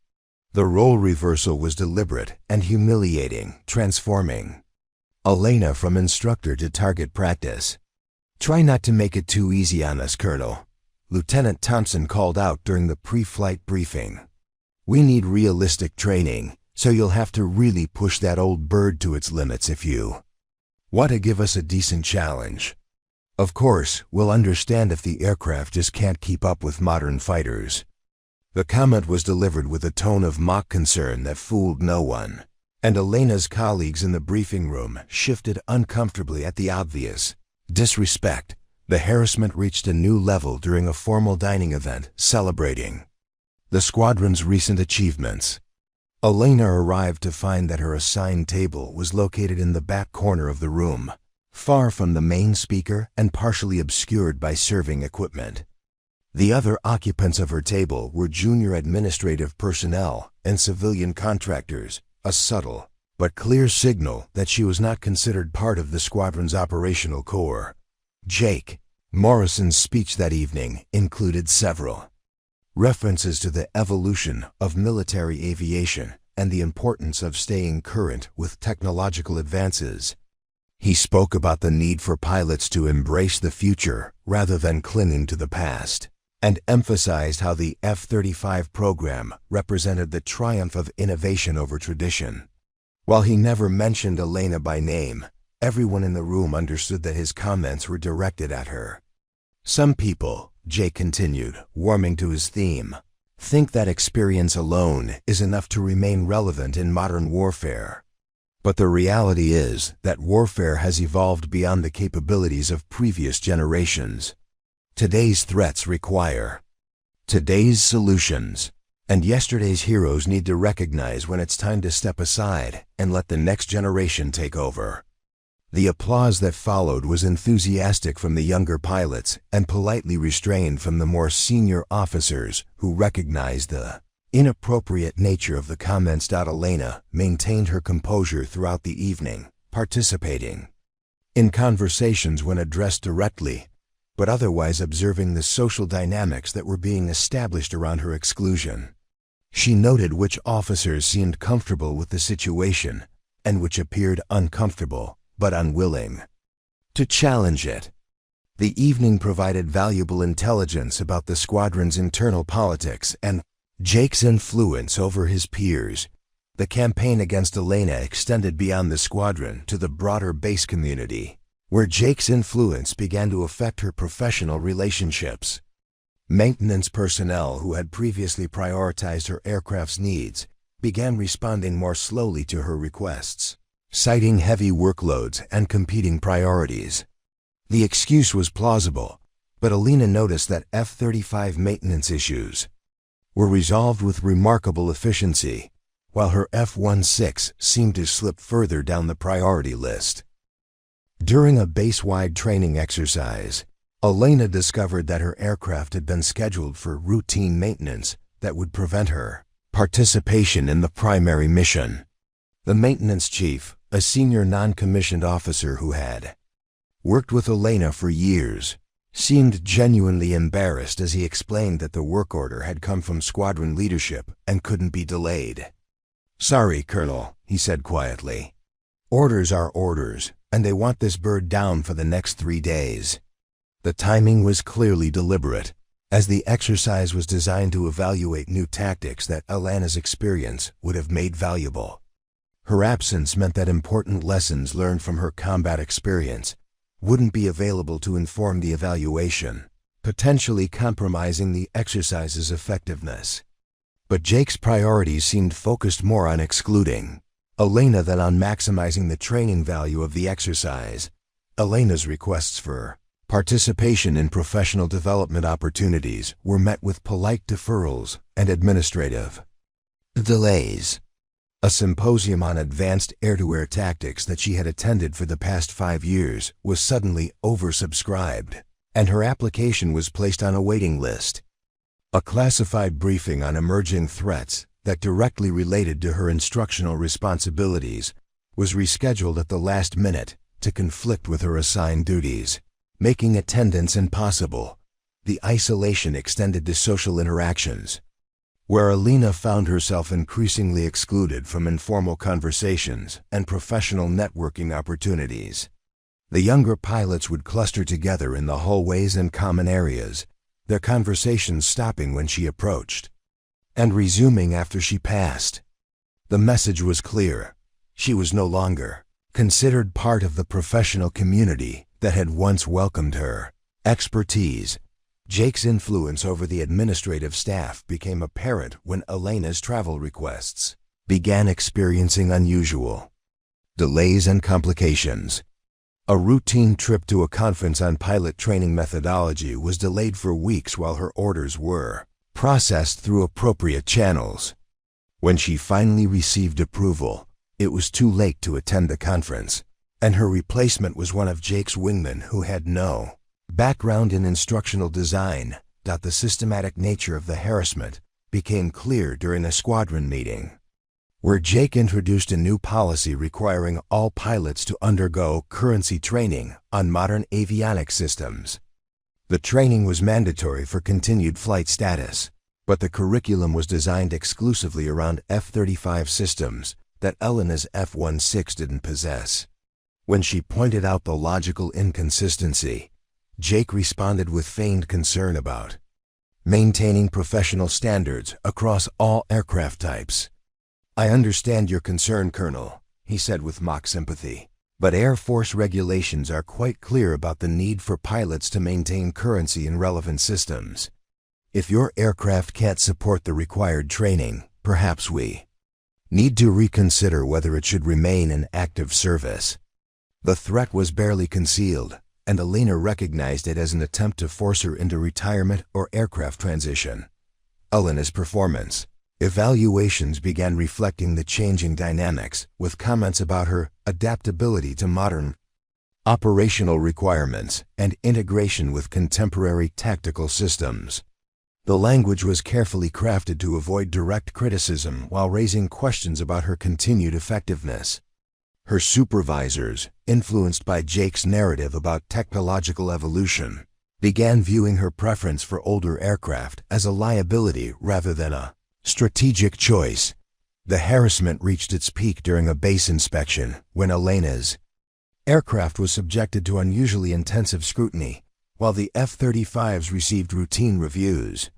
The role reversal was deliberate and humiliating, transforming Elena from instructor to target practice. "Try not to make it too easy on us, Colonel," Lieutenant Thompson called out during the pre-flight briefing. "We need realistic training, so you'll have to really push that old bird to its limits if you want to give us a decent challenge. Of course, we'll understand if the aircraft just can't keep up with modern fighters." The comment was delivered with a tone of mock concern that fooled no one, and Elena's colleagues in the briefing room shifted uncomfortably at the obvious disrespect. The harassment reached a new level during a formal dining event celebrating the squadron's recent achievements. Elena arrived to find that her assigned table was located in the back corner of the room, far from the main speaker and partially obscured by serving equipment. The other occupants of her table were junior administrative personnel and civilian contractors, a subtle but clear signal that she was not considered part of the squadron's operational core. Jake Morrison's speech that evening included several references to the evolution of military aviation and the importance of staying current with technological advances. He spoke about the need for pilots to embrace the future rather than clinging to the past, and emphasized how the F-35 program represented the triumph of innovation over tradition. While he never mentioned Elena by name, everyone in the room understood that his comments were directed at her. "Some people," Jake continued, warming to his theme, "think that experience alone is enough to remain relevant in modern warfare. But the reality is that warfare has evolved beyond the capabilities of previous generations. Today's threats require today's solutions, and yesterday's heroes need to recognize when it's time to step aside and let the next generation take over." The applause that followed was enthusiastic from the younger pilots and politely restrained from the more senior officers who recognized the inappropriate nature of the comments. Elena maintained her composure throughout the evening, participating in conversations when addressed directly, but otherwise observing the social dynamics that were being established around her exclusion. She noted which officers seemed comfortable with the situation and which appeared uncomfortable but unwilling to challenge it. The evening provided valuable intelligence about the squadron's internal politics and Jake's influence over his peers. The campaign against Elena extended beyond the squadron to the broader base community, where Jake's influence began to affect her professional relationships. Maintenance personnel who had previously prioritized her aircraft's needs began responding more slowly to her requests, citing heavy workloads and competing priorities. The excuse was plausible, but Elena noticed that F-35 maintenance issues were resolved with remarkable efficiency, while her F-16 seemed to slip further down the priority list. During a base-wide training exercise, Elena discovered that her aircraft had been scheduled for routine maintenance that would prevent her participation in the primary mission. The maintenance chief, a senior non-commissioned officer who had worked with Elena for years, seemed genuinely embarrassed as he explained that the work order had come from squadron leadership and couldn't be delayed. "Sorry, Colonel," he said quietly. "Orders are orders, and they want this bird down for the next 3 days." The timing was clearly deliberate, as the exercise was designed to evaluate new tactics that Elena's experience would have made valuable. Her absence meant that important lessons learned from her combat experience wouldn't be available to inform the evaluation, potentially compromising the exercise's effectiveness. But Jake's priorities seemed focused more on excluding Elena than on maximizing the training value of the exercise. Elena's requests for participation in professional development opportunities were met with polite deferrals and administrative delays. A symposium on advanced air-to-air tactics that she had attended for the past 5 years was suddenly oversubscribed, and her application was placed on a waiting list. A classified briefing on emerging threats that directly related to her instructional responsibilities was rescheduled at the last minute to conflict with her assigned duties, making attendance impossible. The isolation extended to social interactions, where Elena found herself increasingly excluded from informal conversations and professional networking opportunities. The younger pilots would cluster together in the hallways and common areas, their conversations stopping when she approached and resuming after she passed. The message was clear. She was no longer considered part of the professional community that had once welcomed her expertise. Jake's influence over the administrative staff became apparent when Elena's travel requests began experiencing unusual delays and complications. A routine trip to a conference on pilot training methodology was delayed for weeks while her orders were processed through appropriate channels. When she finally received approval, it was too late to attend the conference, and her replacement was one of Jake's wingmen who had no background in instructional design. The systematic nature of the harassment became clear during a squadron meeting, where Jake introduced a new policy requiring all pilots to undergo currency training on modern avionics systems. The training was mandatory for continued flight status, but the curriculum was designed exclusively around F-35 systems that Elena's F-16 didn't possess. When she pointed out the logical inconsistency, Jake responded with feigned concern about maintaining professional standards across all aircraft types. "I understand your concern, Colonel," he said with mock sympathy, "but Air Force regulations are quite clear about the need for pilots to maintain currency in relevant systems. If your aircraft can't support the required training, perhaps we need to reconsider whether it should remain in active service." The threat was barely concealed, and Elena recognized it as an attempt to force her into retirement or aircraft transition. Elena's performance evaluations began reflecting the changing dynamics, with comments about her adaptability to modern operational requirements and integration with contemporary tactical systems. The language was carefully crafted to avoid direct criticism while raising questions about her continued effectiveness. Her supervisors, influenced by Jake's narrative about technological evolution, began viewing her preference for older aircraft as a liability rather than a strategic choice. The harassment reached its peak during a base inspection when Elena's aircraft was subjected to unusually intensive scrutiny, while the F-35s received routine reviews.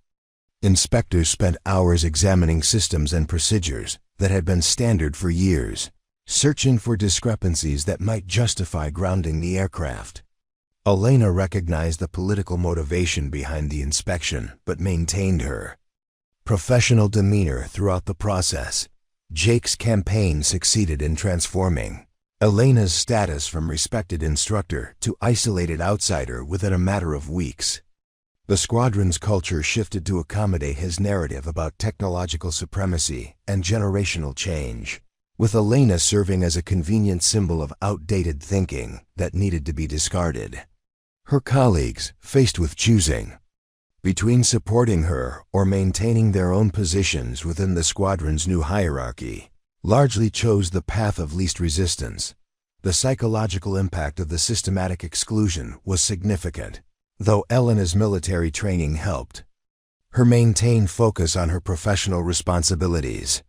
Inspectors spent hours examining systems and procedures that had been standard for years, searching for discrepancies that might justify grounding the aircraft. Elena recognized the political motivation behind the inspection, but maintained her professional demeanor throughout the process. Jake's campaign succeeded in transforming Elena's status from respected instructor to isolated outsider within a matter of weeks. The squadron's culture shifted to accommodate his narrative about technological supremacy and generational change, with Elena serving as a convenient symbol of outdated thinking that needed to be discarded. Her colleagues, faced with choosing between supporting her or maintaining their own positions within the squadron's new hierarchy, largely chose the path of least resistance. The psychological impact of the systematic exclusion was significant, though Elena's military training helped. Her maintained focus on her professional responsibilities.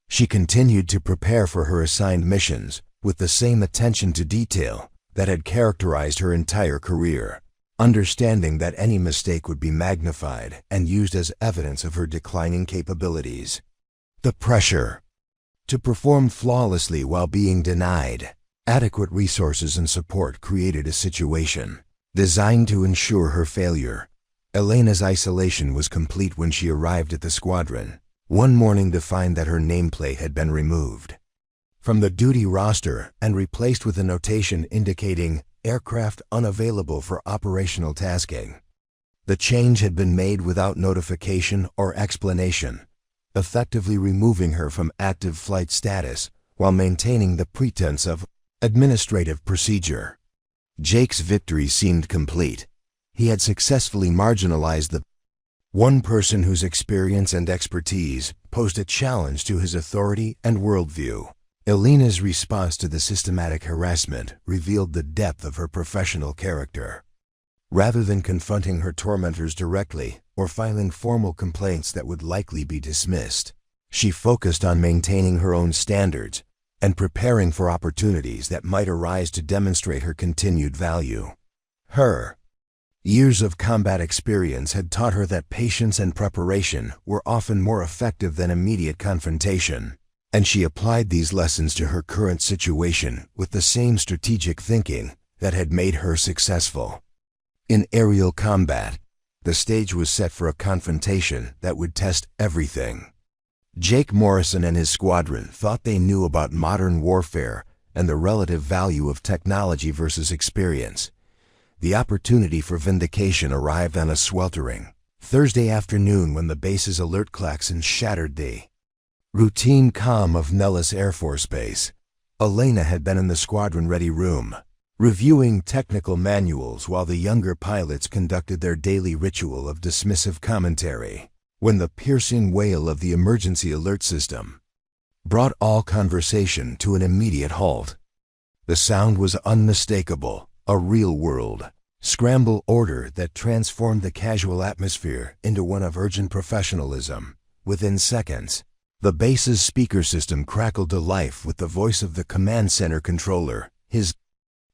She continued to prepare for her assigned missions with the same attention to detail that had characterized her entire career, understanding that any mistake would be magnified and used as evidence of her declining capabilities. The pressure to perform flawlessly while being denied adequate resources and support created a situation designed to ensure her failure. Elena's isolation was complete when she arrived at the squadron one morning to find that her nameplate had been removed from the duty roster and replaced with a notation indicating aircraft unavailable for operational tasking. The change had been made without notification or explanation, effectively removing her from active flight status while maintaining the pretense of administrative procedure. Jake's victory seemed complete. He had successfully marginalized the one person whose experience and expertise posed a challenge to his authority and worldview. Elena's response to the systematic harassment revealed the depth of her professional character. Rather than confronting her tormentors directly or filing formal complaints that would likely be dismissed, she focused on maintaining her own standards and preparing for opportunities that might arise to demonstrate her continued value. Her years of combat experience had taught her that patience and preparation were often more effective than immediate confrontation, and she applied these lessons to her current situation with the same strategic thinking that had made her successful. In aerial combat, the stage was set for a confrontation that would test everything. Jake Morrison and his squadron thought they knew about modern warfare and the relative value of technology versus experience. The opportunity for vindication arrived on a sweltering Thursday afternoon when the base's alert klaxon shattered the routine calm of Nellis Air Force Base. Elena had been in the squadron-ready room, reviewing technical manuals while the younger pilots conducted their daily ritual of dismissive commentary, when the piercing wail of the emergency alert system brought all conversation to an immediate halt. The sound was unmistakable, a real-world scramble order that transformed the casual atmosphere into one of urgent professionalism. Within seconds, the base's speaker system crackled to life with the voice of the command center controller, his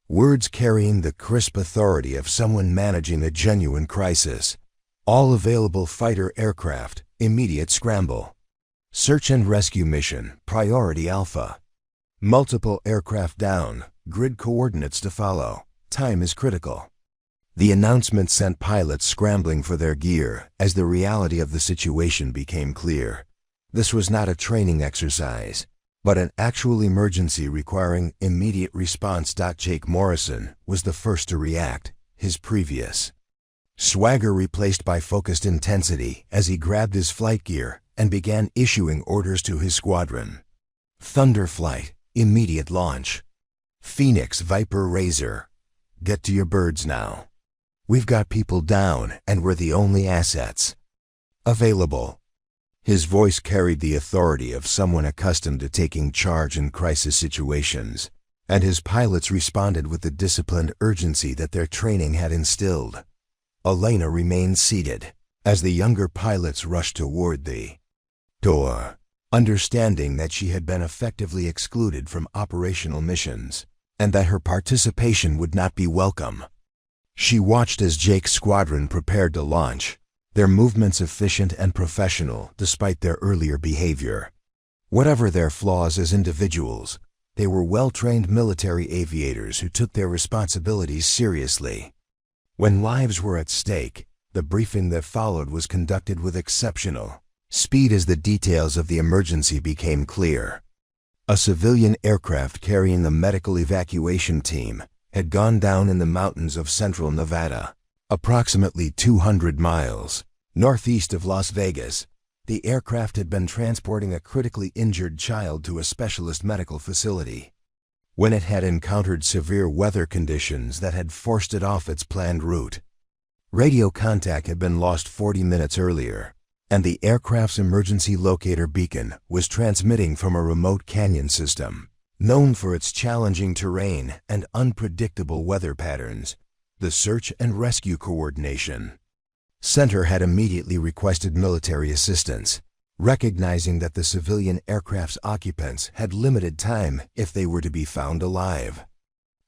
words carrying the crisp authority of someone managing a genuine crisis. All available fighter aircraft, immediate scramble. Search and rescue mission, priority alpha. Multiple aircraft down, grid coordinates to follow. Time is critical. The announcement sent pilots scrambling for their gear as the reality of the situation became clear. This was not a training exercise, but an actual emergency requiring immediate response. Jake Morrison was the first to react, his previous swagger replaced by focused intensity as he grabbed his flight gear and began issuing orders to his squadron. Thunder flight, immediate launch. Phoenix Viper Razor, get to your birds now. We've got people down and we're the only assets available. His voice carried the authority of someone accustomed to taking charge in crisis situations, and his pilots responded with the disciplined urgency that their training had instilled. Elena remained seated as the younger pilots rushed toward the door, understanding that she had been effectively excluded from operational missions and that her participation would not be welcome. She watched as Jake's squadron prepared to launch, their movements efficient and professional despite their earlier behavior. Whatever their flaws as individuals, they were well-trained military aviators who took their responsibilities seriously. When lives were at stake, the briefing that followed was conducted with exceptional speed as the details of the emergency became clear. A civilian aircraft carrying the medical evacuation team had gone down in the mountains of central Nevada, approximately 200 miles northeast of Las Vegas. The aircraft had been transporting a critically injured child to a specialist medical facility when it had encountered severe weather conditions that had forced it off its planned route. Radio contact had been lost 40 minutes earlier, and the aircraft's emergency locator beacon was transmitting from a remote canyon system. Known for its challenging terrain and unpredictable weather patterns, the Search and Rescue Coordination Center had immediately requested military assistance, recognizing that the civilian aircraft's occupants had limited time if they were to be found alive.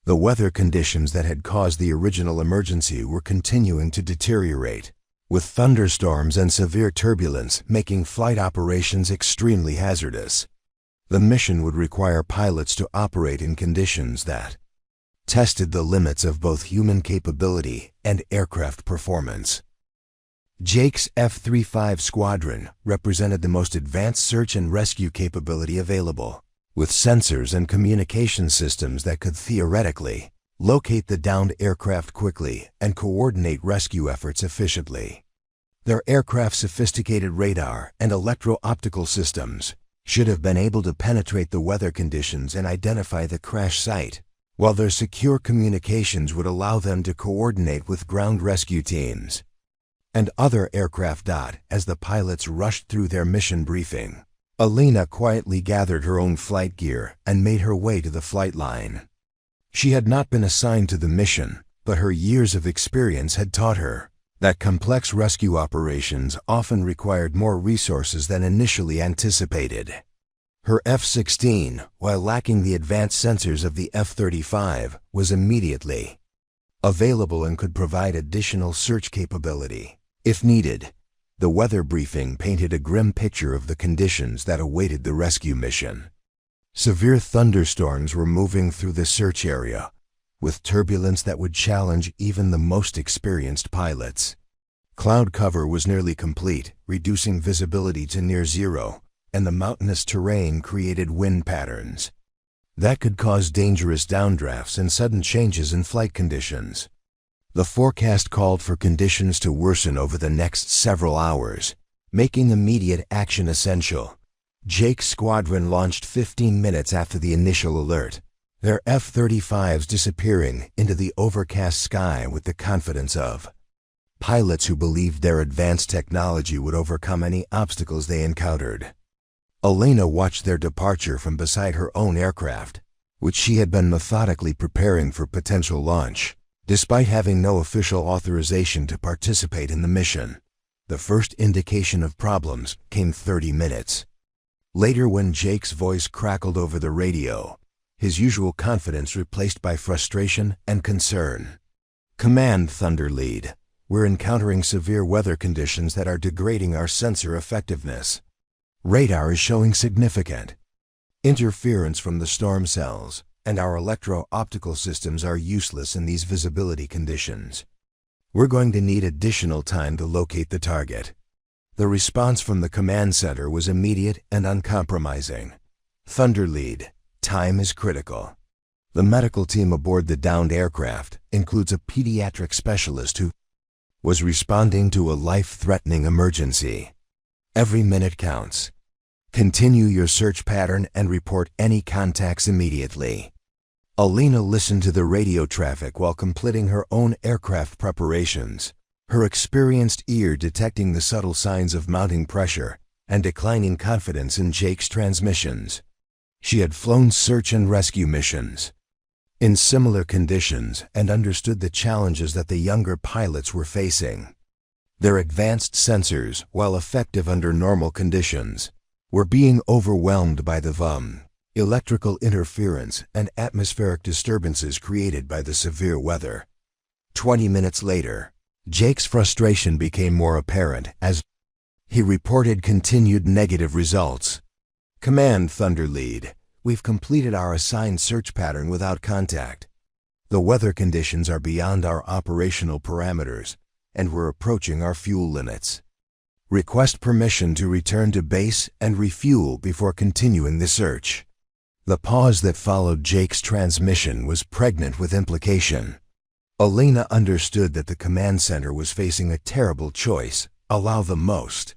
The weather conditions that had caused the original emergency were continuing to deteriorate, with thunderstorms and severe turbulence making flight operations extremely hazardous. The mission would require pilots to operate in conditions that tested the limits of both human capability and aircraft performance. Jake's F-35 Squadron represented the most advanced search and rescue capability available, with sensors and communication systems that could theoretically locate the downed aircraft quickly and coordinate rescue efforts efficiently. Their aircraft's sophisticated radar and electro-optical systems should have been able to penetrate the weather conditions and identify the crash site, while their secure communications would allow them to coordinate with ground rescue teams and other aircraft. As the pilots rushed through their mission briefing, Elena quietly gathered her own flight gear and made her way to the flight line. She had not been assigned to the mission, but her years of experience had taught her that complex rescue operations often required more resources than initially anticipated. Her F-16, while lacking the advanced sensors of the F-35, was immediately available and could provide additional search capability if needed. The weather briefing painted a grim picture of the conditions that awaited the rescue mission. Severe thunderstorms were moving through the search area, with turbulence that would challenge even the most experienced pilots. Cloud cover was nearly complete, reducing visibility to near zero, and the mountainous terrain created wind patterns that could cause dangerous downdrafts and sudden changes in flight conditions. The forecast called for conditions to worsen over the next several hours, making immediate action essential. Jake's squadron launched 15 minutes after the initial alert, their F-35s disappearing into the overcast sky with the confidence of pilots who believed their advanced technology would overcome any obstacles they encountered. Elena watched their departure from beside her own aircraft, which she had been methodically preparing for potential launch. Despite having no official authorization to participate in the mission, the first indication of problems came 30 minutes later when Jake's voice crackled over the radio, his usual confidence replaced by frustration and concern. "Command, Thunder Lead. We're encountering severe weather conditions that are degrading our sensor effectiveness. Radar is showing significant interference from the storm cells, and our electro-optical systems are useless in these visibility conditions. We're going to need additional time to locate the target." The response from the command center was immediate and uncompromising. "Thunder Lead, time is critical. The medical team aboard the downed aircraft includes a pediatric specialist who was responding to a life-threatening emergency. Every minute counts. Continue your search pattern and report any contacts immediately." Elena listened to the radio traffic while completing her own aircraft preparations, her experienced ear detecting the subtle signs of mounting pressure and declining confidence in Jake's transmissions. She had flown search and rescue missions in similar conditions and understood the challenges that the younger pilots were facing. Their advanced sensors, while effective under normal conditions, were being overwhelmed by the electrical interference and atmospheric disturbances created by the severe weather. 20 minutes later, Jake's frustration became more apparent as he reported continued negative results. "Command, Thunder Lead. We've completed our assigned search pattern without contact. The weather conditions are beyond our operational parameters, and we're approaching our fuel limits. Request permission to return to base and refuel before continuing the search." The pause that followed Jake's transmission was pregnant with implication. Elena understood that the command center was facing a terrible choice: allow the most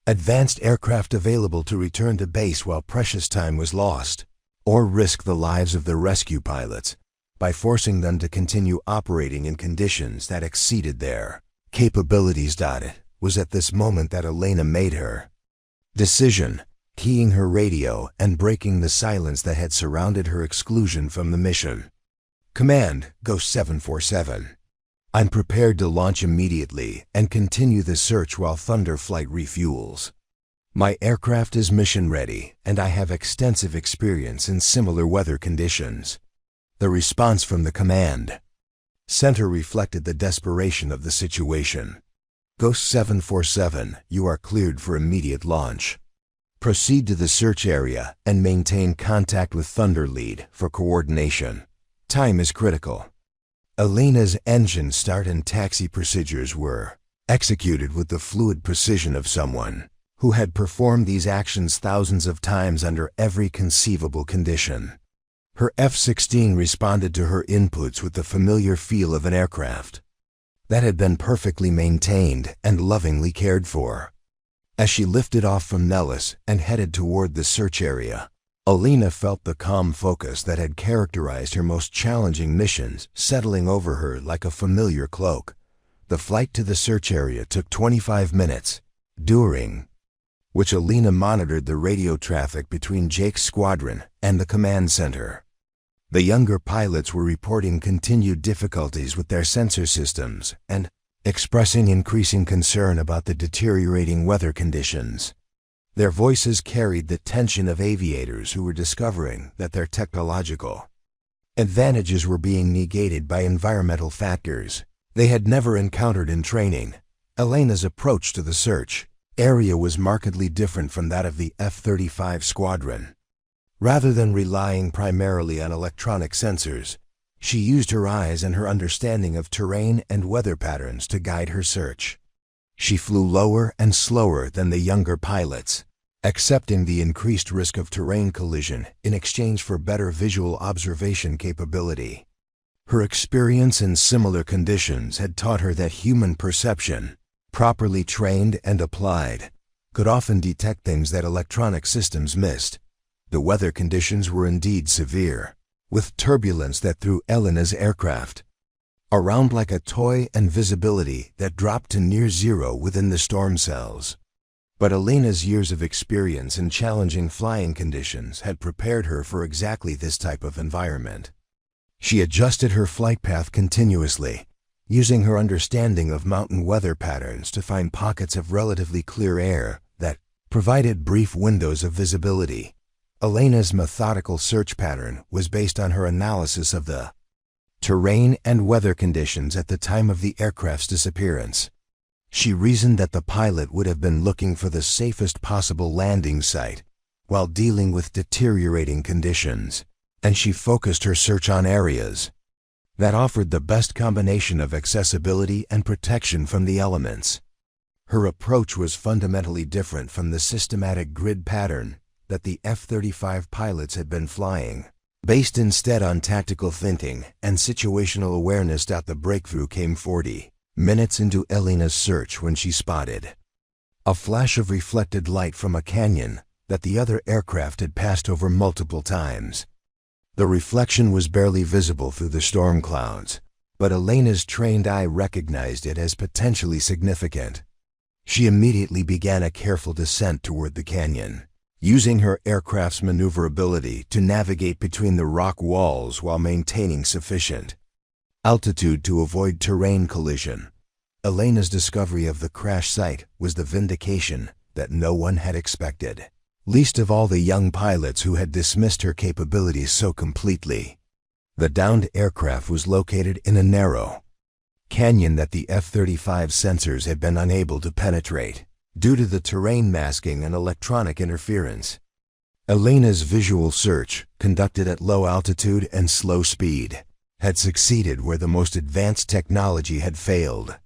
advanced aircraft available to return to base while precious time was lost, or risk the lives of the rescue pilots by forcing them to continue operating in conditions that exceeded their capabilities. It was at this moment that Elena made her decision, keying her radio and breaking the silence that had surrounded her exclusion from the mission. "Command, go 747. I'm prepared to launch immediately and continue the search while Thunder Flight refuels. My aircraft is mission ready, and I have extensive experience in similar weather conditions." The response from the command center reflected the desperation of the situation. "Ghost 747, you are cleared for immediate launch. Proceed to the search area and maintain contact with Thunder Lead for coordination. Time is critical." Elena's engine start and taxi procedures were executed with the fluid precision of someone who had performed these actions thousands of times under every conceivable condition. Her F-16 responded to her inputs with the familiar feel of an aircraft that had been perfectly maintained and lovingly cared for. As she lifted off from Nellis and headed toward the search area, Elena felt the calm focus that had characterized her most challenging missions settling over her like a familiar cloak. The flight to the search area took 25 minutes, during which Elena monitored the radio traffic between Jake's squadron and the command center. The younger pilots were reporting continued difficulties with their sensor systems and expressing increasing concern about the deteriorating weather conditions. Their voices carried the tension of aviators who were discovering that their technological advantages were being negated by environmental factors they had never encountered in training. Elena's approach to the search area was markedly different from that of the F-35 squadron. Rather than relying primarily on electronic sensors, she used her eyes and her understanding of terrain and weather patterns to guide her search. She flew lower and slower than the younger pilots, accepting the increased risk of terrain collision in exchange for better visual observation capability. Her experience in similar conditions had taught her that human perception, properly trained and applied, could often detect things that electronic systems missed. The weather conditions were indeed severe, with turbulence that threw Elena's aircraft around like a toy and visibility that dropped to near zero within the storm cells. But Elena's years of experience in challenging flying conditions had prepared her for exactly this type of environment. She adjusted her flight path continuously, using her understanding of mountain weather patterns to find pockets of relatively clear air that provided brief windows of visibility. Elena's methodical search pattern was based on her analysis of the terrain and weather conditions at the time of the aircraft's disappearance. She reasoned that the pilot would have been looking for the safest possible landing site while dealing with deteriorating conditions, and she focused her search on areas that offered the best combination of accessibility and protection from the elements. Her approach was fundamentally different from the systematic grid pattern that the F-35 pilots had been flying, based instead on tactical thinking and situational awareness. The breakthrough came 40 minutes into Elena's search when she spotted a flash of reflected light from a canyon that the other aircraft had passed over multiple times. The reflection was barely visible through the storm clouds, but Elena's trained eye recognized it as potentially significant. She immediately began a careful descent toward the canyon, using her aircraft's maneuverability to navigate between the rock walls while maintaining sufficient altitude to avoid terrain collision. Elena's discovery of the crash site was the vindication that no one had expected, least of all the young pilots who had dismissed her capabilities so completely. The downed aircraft was located in a narrow canyon that the F-35 sensors had been unable to penetrate due to the terrain masking and electronic interference. Elena's visual search, conducted at low altitude and slow speed, had succeeded where the most advanced technology had failed.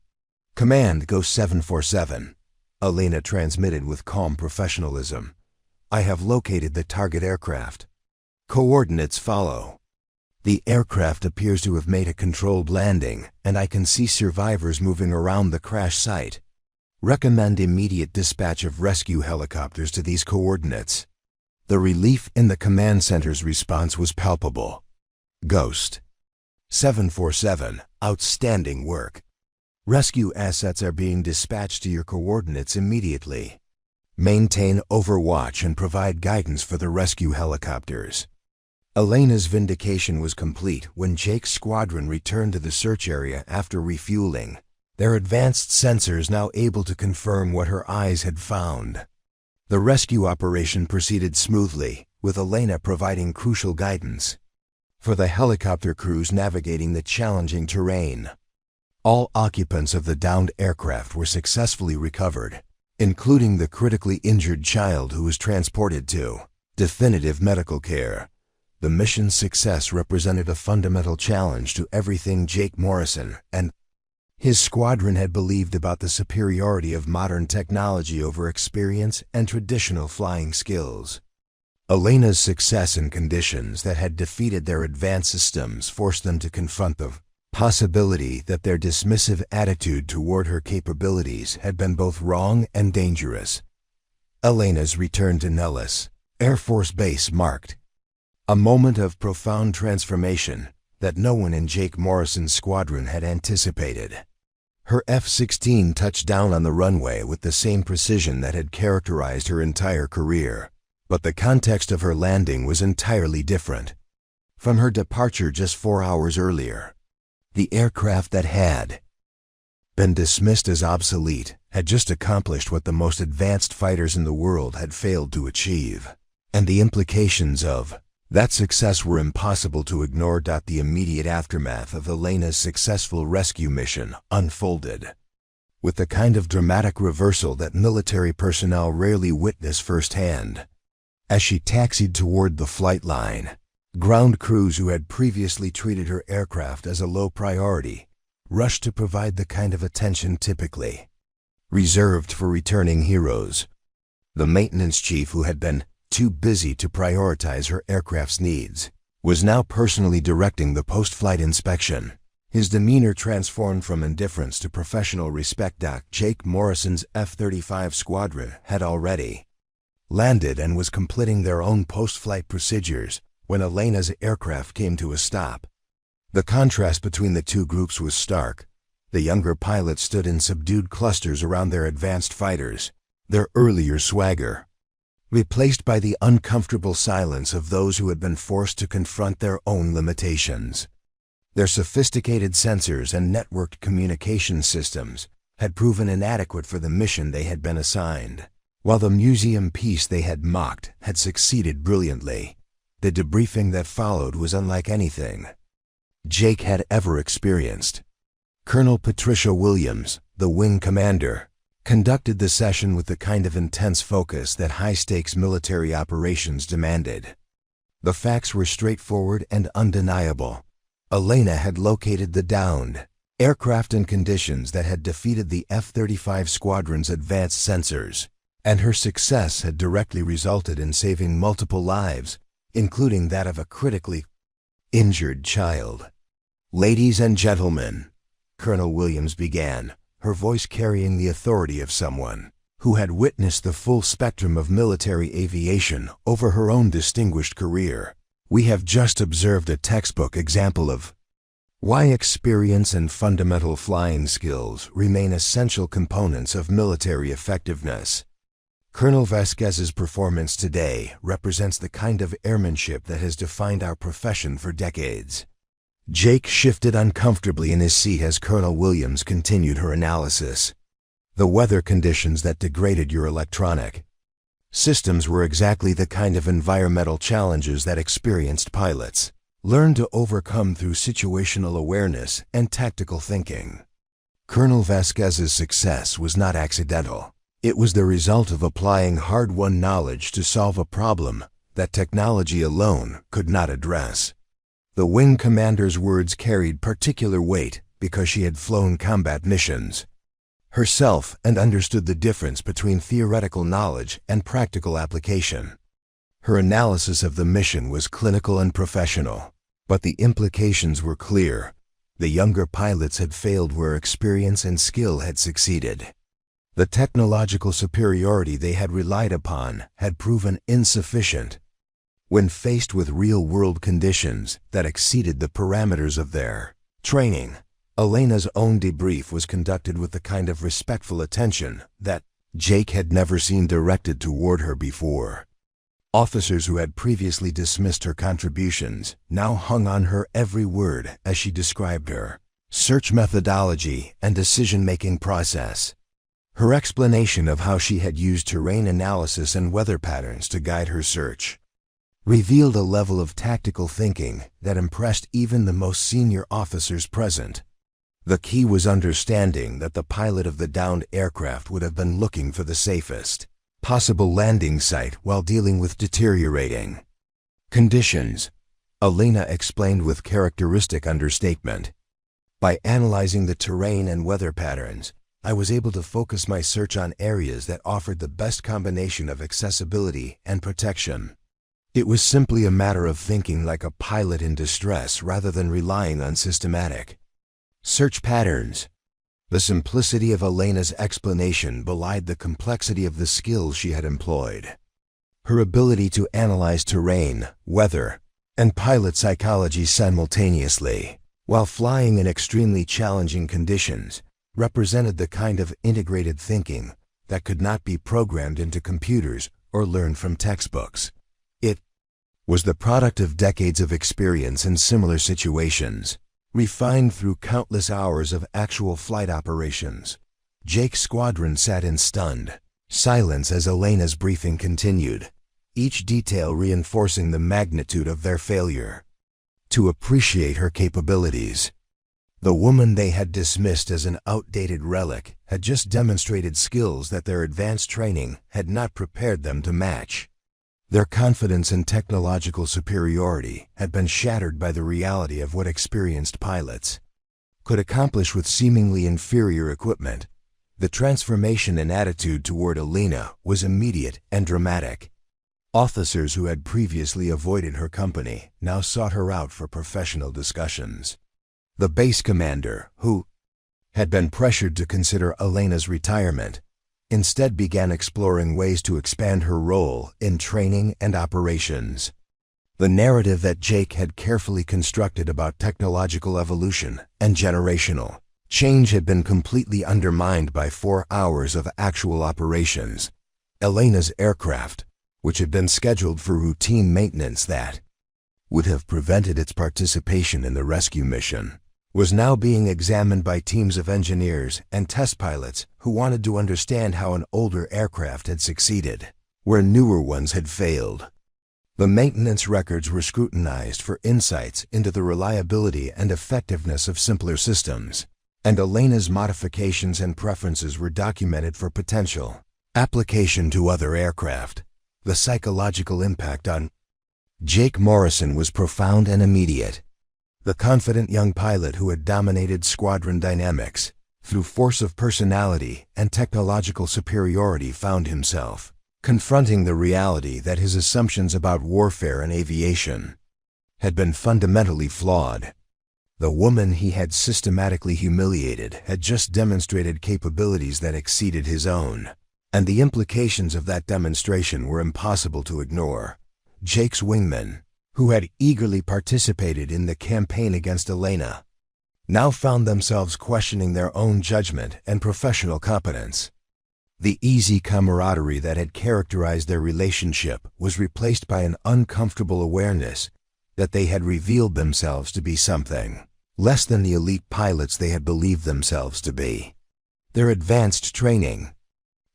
"Command, go 747. Elena transmitted with calm professionalism. "I have located the target aircraft. Coordinates follow. The aircraft appears to have made a controlled landing, and I can see survivors moving around the crash site. Recommend immediate dispatch of rescue helicopters to these coordinates. The relief in the command center's response was palpable. Ghost 747, outstanding work. Rescue assets are being dispatched to your coordinates immediately. Maintain overwatch and provide guidance for the rescue helicopters. Elena's vindication was complete when Jake's squadron returned to the search area after refueling, their advanced sensors now able to confirm what her eyes had found. The rescue operation proceeded smoothly, with Elena providing crucial guidance for the helicopter crews navigating the challenging terrain. All occupants of the downed aircraft were successfully recovered, including the critically injured child who was transported to definitive medical care. The mission's success represented a fundamental challenge to everything Jake Morrison and his squadron had believed about the superiority of modern technology over experience and traditional flying skills. Elena's success in conditions that had defeated their advanced systems forced them to confront the possibility that their dismissive attitude toward her capabilities had been both wrong and dangerous. Elena's return to Nellis Air Force Base marked a moment of profound transformation that no one in Jake Morrison's squadron had anticipated. Her F-16 touched down on the runway with the same precision that had characterized her entire career, but the context of her landing was entirely different from her departure just 4 hours earlier. The aircraft that had been dismissed as obsolete had just accomplished what the most advanced fighters in the world had failed to achieve, and the implications of that success were impossible to ignore. The immediate aftermath of Elena's successful rescue mission unfolded with the kind of dramatic reversal that military personnel rarely witness firsthand. As she taxied toward the flight line, ground crews who had previously treated her aircraft as a low priority rushed to provide the kind of attention typically reserved for returning heroes. The maintenance chief, who had been too busy to prioritize her aircraft's needs, was now personally directing the post-flight inspection. His demeanor transformed from indifference to professional respect. Jake Morrison's F-35 squadron had already landed and was completing their own post-flight procedures when Elena's aircraft came to a stop. The contrast between the two groups was stark. The younger pilots stood in subdued clusters around their advanced fighters, their earlier swagger replaced by the uncomfortable silence of those who had been forced to confront their own limitations. Their sophisticated sensors and networked communication systems had proven inadequate for the mission they had been assigned, while the museum piece they had mocked had succeeded brilliantly. The debriefing that followed was unlike anything Jake had ever experienced. Colonel Patricia Williams, the wing commander, conducted the session with the kind of intense focus that high-stakes military operations demanded. The facts were straightforward and undeniable. Elena had located the downed aircraft in conditions that had defeated the F-35 squadron's advanced sensors, and her success had directly resulted in saving multiple lives, including that of a critically injured child. "Ladies and gentlemen," Colonel Williams began, her voice carrying the authority of someone who had witnessed the full spectrum of military aviation over her own distinguished career. "We have just observed a textbook example of why experience and fundamental flying skills remain essential components of military effectiveness. Colonel Vasquez's performance today represents the kind of airmanship that has defined our profession for decades." Jake shifted uncomfortably in his seat as Colonel Williams continued her analysis. "The weather conditions that degraded your electronic systems were exactly the kind of environmental challenges that experienced pilots learn to overcome through situational awareness and tactical thinking. Colonel Vasquez's success was not accidental. It was the result of applying hard-won knowledge to solve a problem that technology alone could not address." The wing commander's words carried particular weight because she had flown combat missions herself and understood the difference between theoretical knowledge and practical application. Her analysis of the mission was clinical and professional, but the implications were clear. The younger pilots had failed where experience and skill had succeeded. The technological superiority they had relied upon had proven insufficient. When faced with real-world conditions that exceeded the parameters of their training, Elena's own debrief was conducted with the kind of respectful attention that Jake had never seen directed toward her before. Officers who had previously dismissed her contributions now hung on her every word as she described her search methodology and decision-making process. Her explanation of how she had used terrain analysis and weather patterns to guide her search revealed a level of tactical thinking that impressed even the most senior officers present. The key was understanding that the pilot of the downed aircraft would have been looking for the safest possible landing site while dealing with deteriorating conditions. Elena explained with characteristic understatement. By analyzing the terrain and weather patterns, I was able to focus my search on areas that offered the best combination of accessibility and protection. It was simply a matter of thinking like a pilot in distress rather than relying on systematic search patterns. The simplicity of Elena's explanation belied the complexity of the skills she had employed. Her ability to analyze terrain, weather, and pilot psychology simultaneously, while flying in extremely challenging conditions, represented the kind of integrated thinking that could not be programmed into computers or learned from textbooks. It was the product of decades of experience in similar situations, refined through countless hours of actual flight operations. Jake's squadron sat in stunned silence as Elena's briefing continued, each detail reinforcing the magnitude of their failure to appreciate her capabilities. The woman they had dismissed as an outdated relic had just demonstrated skills that their advanced training had not prepared them to match. Their confidence in technological superiority had been shattered by the reality of what experienced pilots could accomplish with seemingly inferior equipment. The transformation in attitude toward Elena was immediate and dramatic. Officers who had previously avoided her company now sought her out for professional discussions. The base commander, who had been pressured to consider Elena's retirement, instead began exploring ways to expand her role in training and operations. The narrative that Jake had carefully constructed about technological evolution and generational change had been completely undermined by 4 hours of actual operations. Elena's aircraft, which had been scheduled for routine maintenance that would have prevented its participation in the rescue mission, was now being examined by teams of engineers and test pilots who wanted to understand how an older aircraft had succeeded, where newer ones had failed. The maintenance records were scrutinized for insights into the reliability and effectiveness of simpler systems, and Elena's modifications and preferences were documented for potential application to other aircraft. The psychological impact on Jake Morrison was profound and immediate. The confident young pilot who had dominated squadron dynamics through force of personality and technological superiority found himself confronting the reality that his assumptions about warfare and aviation had been fundamentally flawed. The woman he had systematically humiliated had just demonstrated capabilities that exceeded his own, and the implications of that demonstration were impossible to ignore. Jake's wingmen, who had eagerly participated in the campaign against Elena, now found themselves questioning their own judgment and professional competence. The easy camaraderie that had characterized their relationship was replaced by an uncomfortable awareness that they had revealed themselves to be something less than the elite pilots they had believed themselves to be. Their advanced training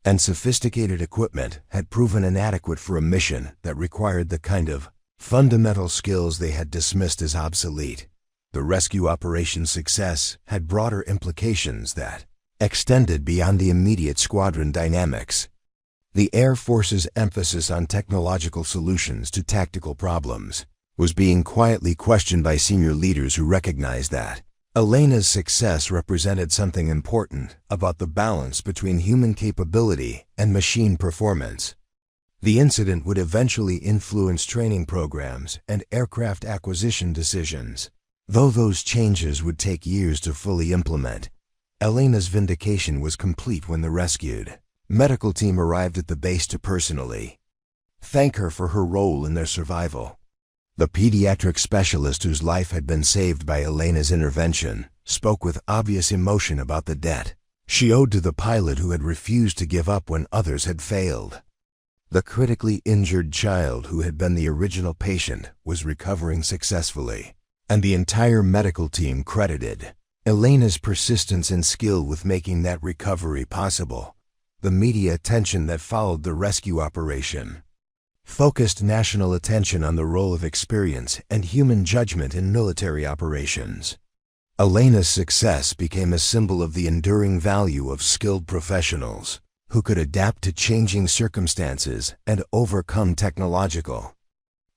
and sophisticated equipment had proven inadequate for a mission that required the kind of fundamental skills they had dismissed as obsolete. The rescue operation's success had broader implications that extended beyond the immediate squadron dynamics. The Air Force's emphasis on technological solutions to tactical problems was being quietly questioned by senior leaders who recognized that Elena's success represented something important about the balance between human capability and machine performance. The incident would eventually influence training programs and aircraft acquisition decisions. Though those changes would take years to fully implement, Elena's vindication was complete when the rescued medical team arrived at the base to personally thank her for her role in their survival. The pediatric specialist whose life had been saved by Elena's intervention spoke with obvious emotion about the debt she owed to the pilot who had refused to give up when others had failed. The critically injured child who had been the original patient was recovering successfully, and the entire medical team credited Elena's persistence and skill with making that recovery possible. The media attention that followed the rescue operation focused national attention on the role of experience and human judgment in military operations. Elena's success became a symbol of the enduring value of skilled professionals who could adapt to changing circumstances and overcome technological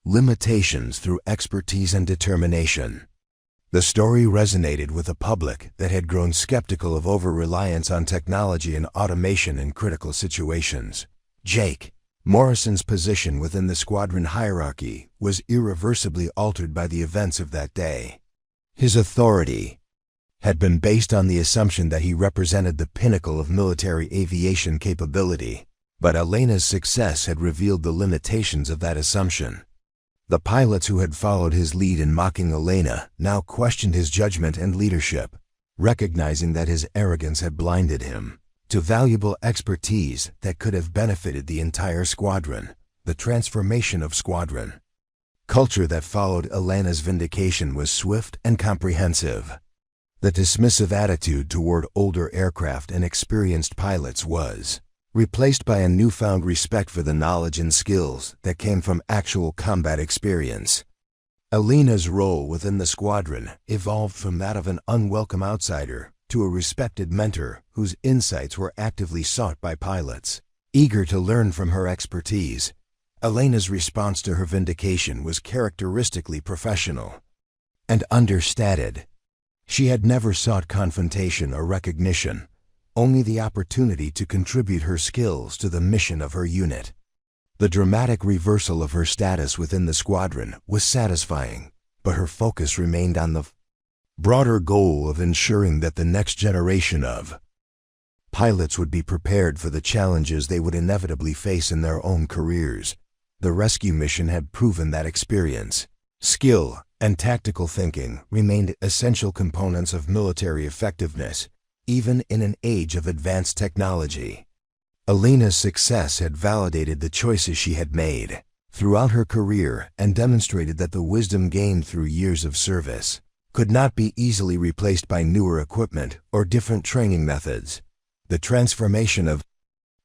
limitations through expertise and determination. The story resonated with a public that had grown skeptical of over-reliance on technology and automation in critical situations. Jake Morrison's position within the squadron hierarchy was irreversibly altered by the events of that day. His authority had been based on the assumption that he represented the pinnacle of military aviation capability, but Elena's success had revealed the limitations of that assumption. The pilots who had followed his lead in mocking Elena now questioned his judgment and leadership, recognizing that his arrogance had blinded him to valuable expertise that could have benefited the entire squadron. The transformation of Squadron culture that followed Elena's vindication was swift and comprehensive. The dismissive attitude toward older aircraft and experienced pilots was replaced by a newfound respect for the knowledge and skills that came from actual combat experience. Elena's role within the squadron evolved from that of an unwelcome outsider to a respected mentor whose insights were actively sought by pilots. Eager to learn from her expertise, Elena's response to her vindication was characteristically professional and understated. She had never sought confrontation or recognition, only the opportunity to contribute her skills to the mission of her unit. The dramatic reversal of her status within the squadron was satisfying, but her focus remained on the broader goal of ensuring that the next generation of pilots would be prepared for the challenges they would inevitably face in their own careers. The rescue mission had proven that experience, skill, and tactical thinking remained essential components of military effectiveness, even in an age of advanced technology. Elena's success had validated the choices she had made throughout her career and demonstrated that the wisdom gained through years of service could not be easily replaced by newer equipment or different training methods. The transformation of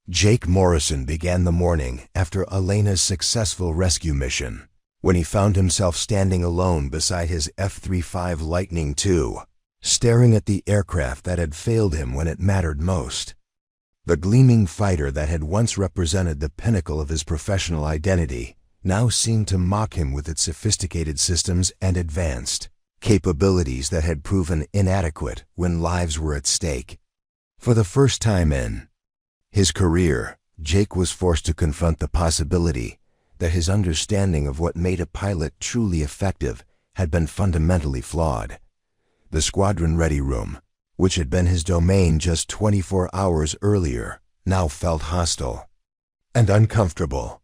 Jake Morrison began the morning after Elena's successful rescue mission, when he found himself standing alone beside his F-35 Lightning II, staring at the aircraft that had failed him when it mattered most. The gleaming fighter that had once represented the pinnacle of his professional identity now seemed to mock him with its sophisticated systems and advanced capabilities that had proven inadequate when lives were at stake. For the first time in his career, Jake was forced to confront the possibility that his understanding of what made a pilot truly effective had been fundamentally flawed. The squadron ready room, which had been his domain just 24 hours earlier, now felt hostile and uncomfortable.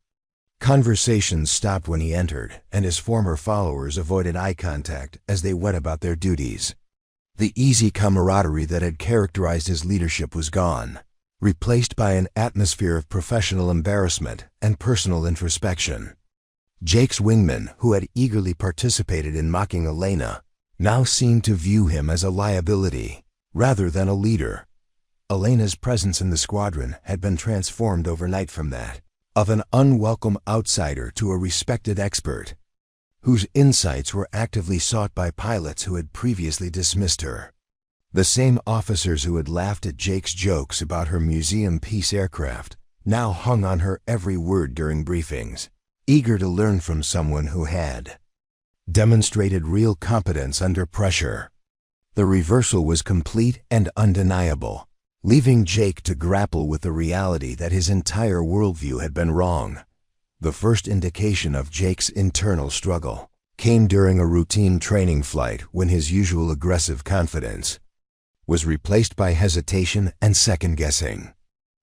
Conversations stopped when he entered, and his former followers avoided eye contact as they went about their duties. The easy camaraderie that had characterized his leadership was gone, replaced by an atmosphere of professional embarrassment and personal introspection. Jake's wingmen, who had eagerly participated in mocking Elena, now seemed to view him as a liability rather than a leader. Elena's presence in the squadron had been transformed overnight from that of an unwelcome outsider to a respected expert, whose insights were actively sought by pilots who had previously dismissed her. The same officers who had laughed at Jake's jokes about her museum-piece aircraft now hung on her every word during briefings, eager to learn from someone who had demonstrated real competence under pressure. The reversal was complete and undeniable, leaving Jake to grapple with the reality that his entire worldview had been wrong. The first indication of Jake's internal struggle came during a routine training flight when his usual aggressive confidence was replaced by hesitation and second-guessing.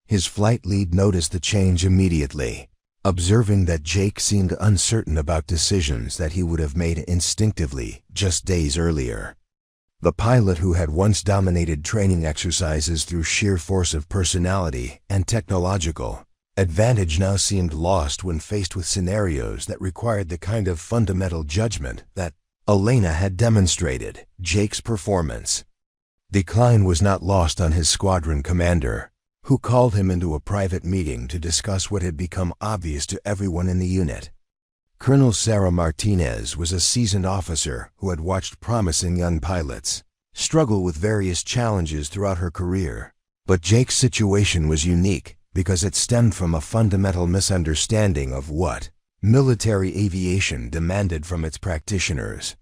His flight lead noticed the change immediately, observing that Jake seemed uncertain about decisions that he would have made instinctively just days earlier. The pilot who had once dominated training exercises through sheer force of personality and technological advantage now seemed lost when faced with scenarios that required the kind of fundamental judgment that Elena had demonstrated. Jake's performance decline was not lost on his squadron commander, who called him into a private meeting to discuss what had become obvious to everyone in the unit. Colonel Sarah Martinez was a seasoned officer who had watched promising young pilots struggle with various challenges throughout her career. But Jake's situation was unique because it stemmed from a fundamental misunderstanding of what military aviation demanded from its practitioners.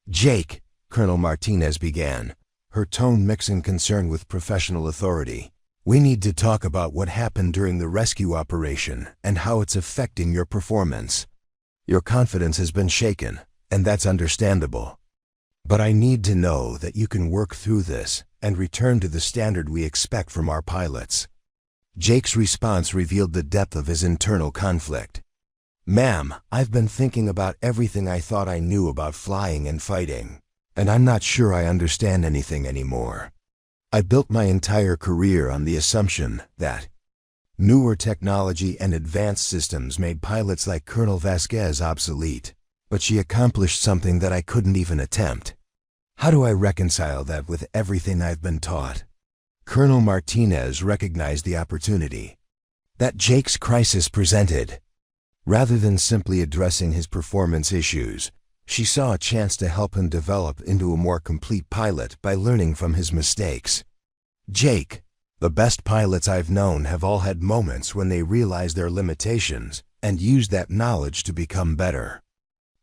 "Jake," Colonel Martinez began, her tone mixing concern with professional authority, "we need to talk about what happened during the rescue operation and how it's affecting your performance. Your confidence has been shaken, and that's understandable. But I need to know that you can work through this and return to the standard we expect from our pilots." Jake's response revealed the depth of his internal conflict. "Ma'am, I've been thinking about everything I thought I knew about flying and fighting, and I'm not sure I understand anything anymore. I built my entire career on the assumption that newer technology and advanced systems made pilots like Colonel Vasquez obsolete, but she accomplished something that I couldn't even attempt. How do I reconcile that with everything I've been taught?" Colonel Martinez recognized the opportunity that Jake's crisis presented. Rather than simply addressing his performance issues, she saw a chance to help him develop into a more complete pilot by learning from his mistakes. "Jake, the best pilots I've known have all had moments when they realized their limitations and used that knowledge to become better.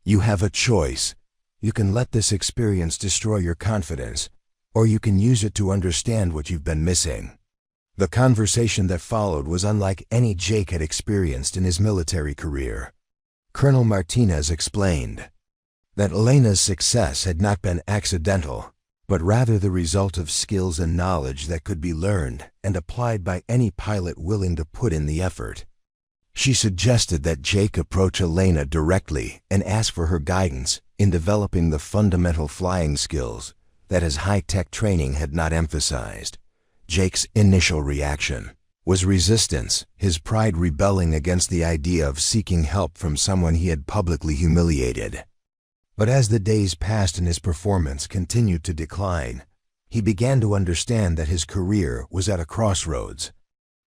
You have a choice. You can let this experience destroy your confidence, or you can use it to understand what you've been missing." The conversation that followed was unlike any Jake had experienced in his military career. Colonel Martinez explained that Elena's success had not been accidental, but rather the result of skills and knowledge that could be learned and applied by any pilot willing to put in the effort. She suggested that Jake approach Elena directly and ask for her guidance in developing the fundamental flying skills that his high-tech training had not emphasized. Jake's initial reaction was resistance, his pride rebelling against the idea of seeking help from someone he had publicly humiliated. But as the days passed and his performance continued to decline, he began to understand that his career was at a crossroads.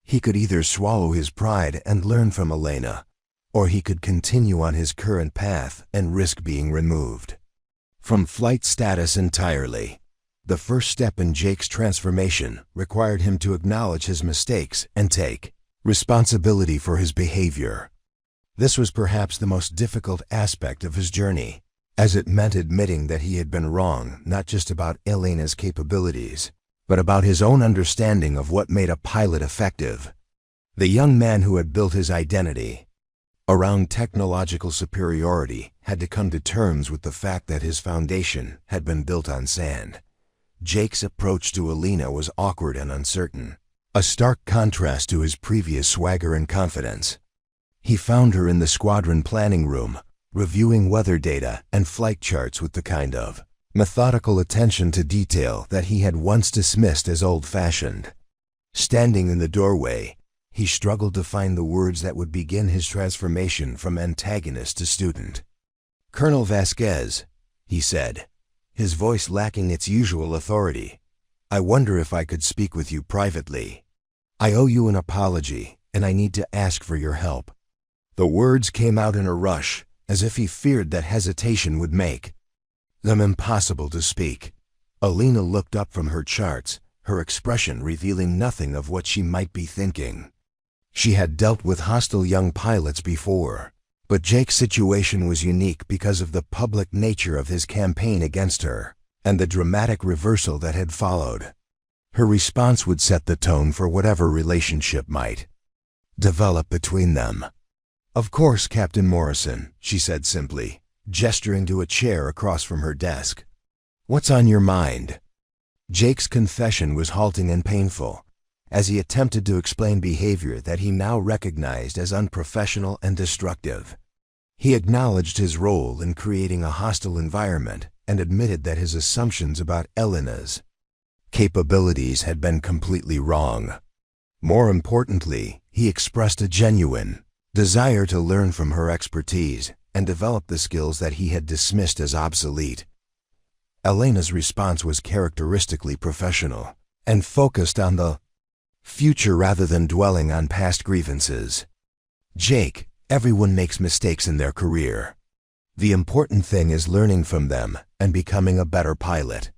He could either swallow his pride and learn from Elena, or he could continue on his current path and risk being removed from flight status entirely. The first step in Jake's transformation required him to acknowledge his mistakes and take responsibility for his behavior. This was perhaps the most difficult aspect of his journey, as it meant admitting that he had been wrong not just about Elena's capabilities, but about his own understanding of what made a pilot effective. The young man who had built his identity around technological superiority had to come to terms with the fact that his foundation had been built on sand. Jake's approach to Elena was awkward and uncertain, a stark contrast to his previous swagger and confidence. He found her in the squadron planning room, reviewing weather data and flight charts with the kind of methodical attention to detail that he had once dismissed as old-fashioned. Standing in the doorway, he struggled to find the words that would begin his transformation from antagonist to student. "Colonel Vasquez," he said, his voice lacking its usual authority, "I wonder if I could speak with you privately. I owe you an apology, and I need to ask for your help." The words came out in a rush, as if he feared that hesitation would make them impossible to speak. Elena looked up from her charts, her expression revealing nothing of what she might be thinking. She had dealt with hostile young pilots before, but Jake's situation was unique because of the public nature of his campaign against her and the dramatic reversal that had followed. Her response would set the tone for whatever relationship might develop between them. "Of course, Captain Morrison," she said simply, gesturing to a chair across from her desk. "What's on your mind?" Jake's confession was halting and painful, as he attempted to explain behavior that he now recognized as unprofessional and destructive. He acknowledged his role in creating a hostile environment and admitted that his assumptions about Elena's capabilities had been completely wrong. More importantly, he expressed a genuine desire to learn from her expertise and develop the skills that he had dismissed as obsolete. Elena's response was characteristically professional and focused on the future rather than dwelling on past grievances. "Jake, everyone makes mistakes in their career. The important thing is learning from them and becoming a better pilot.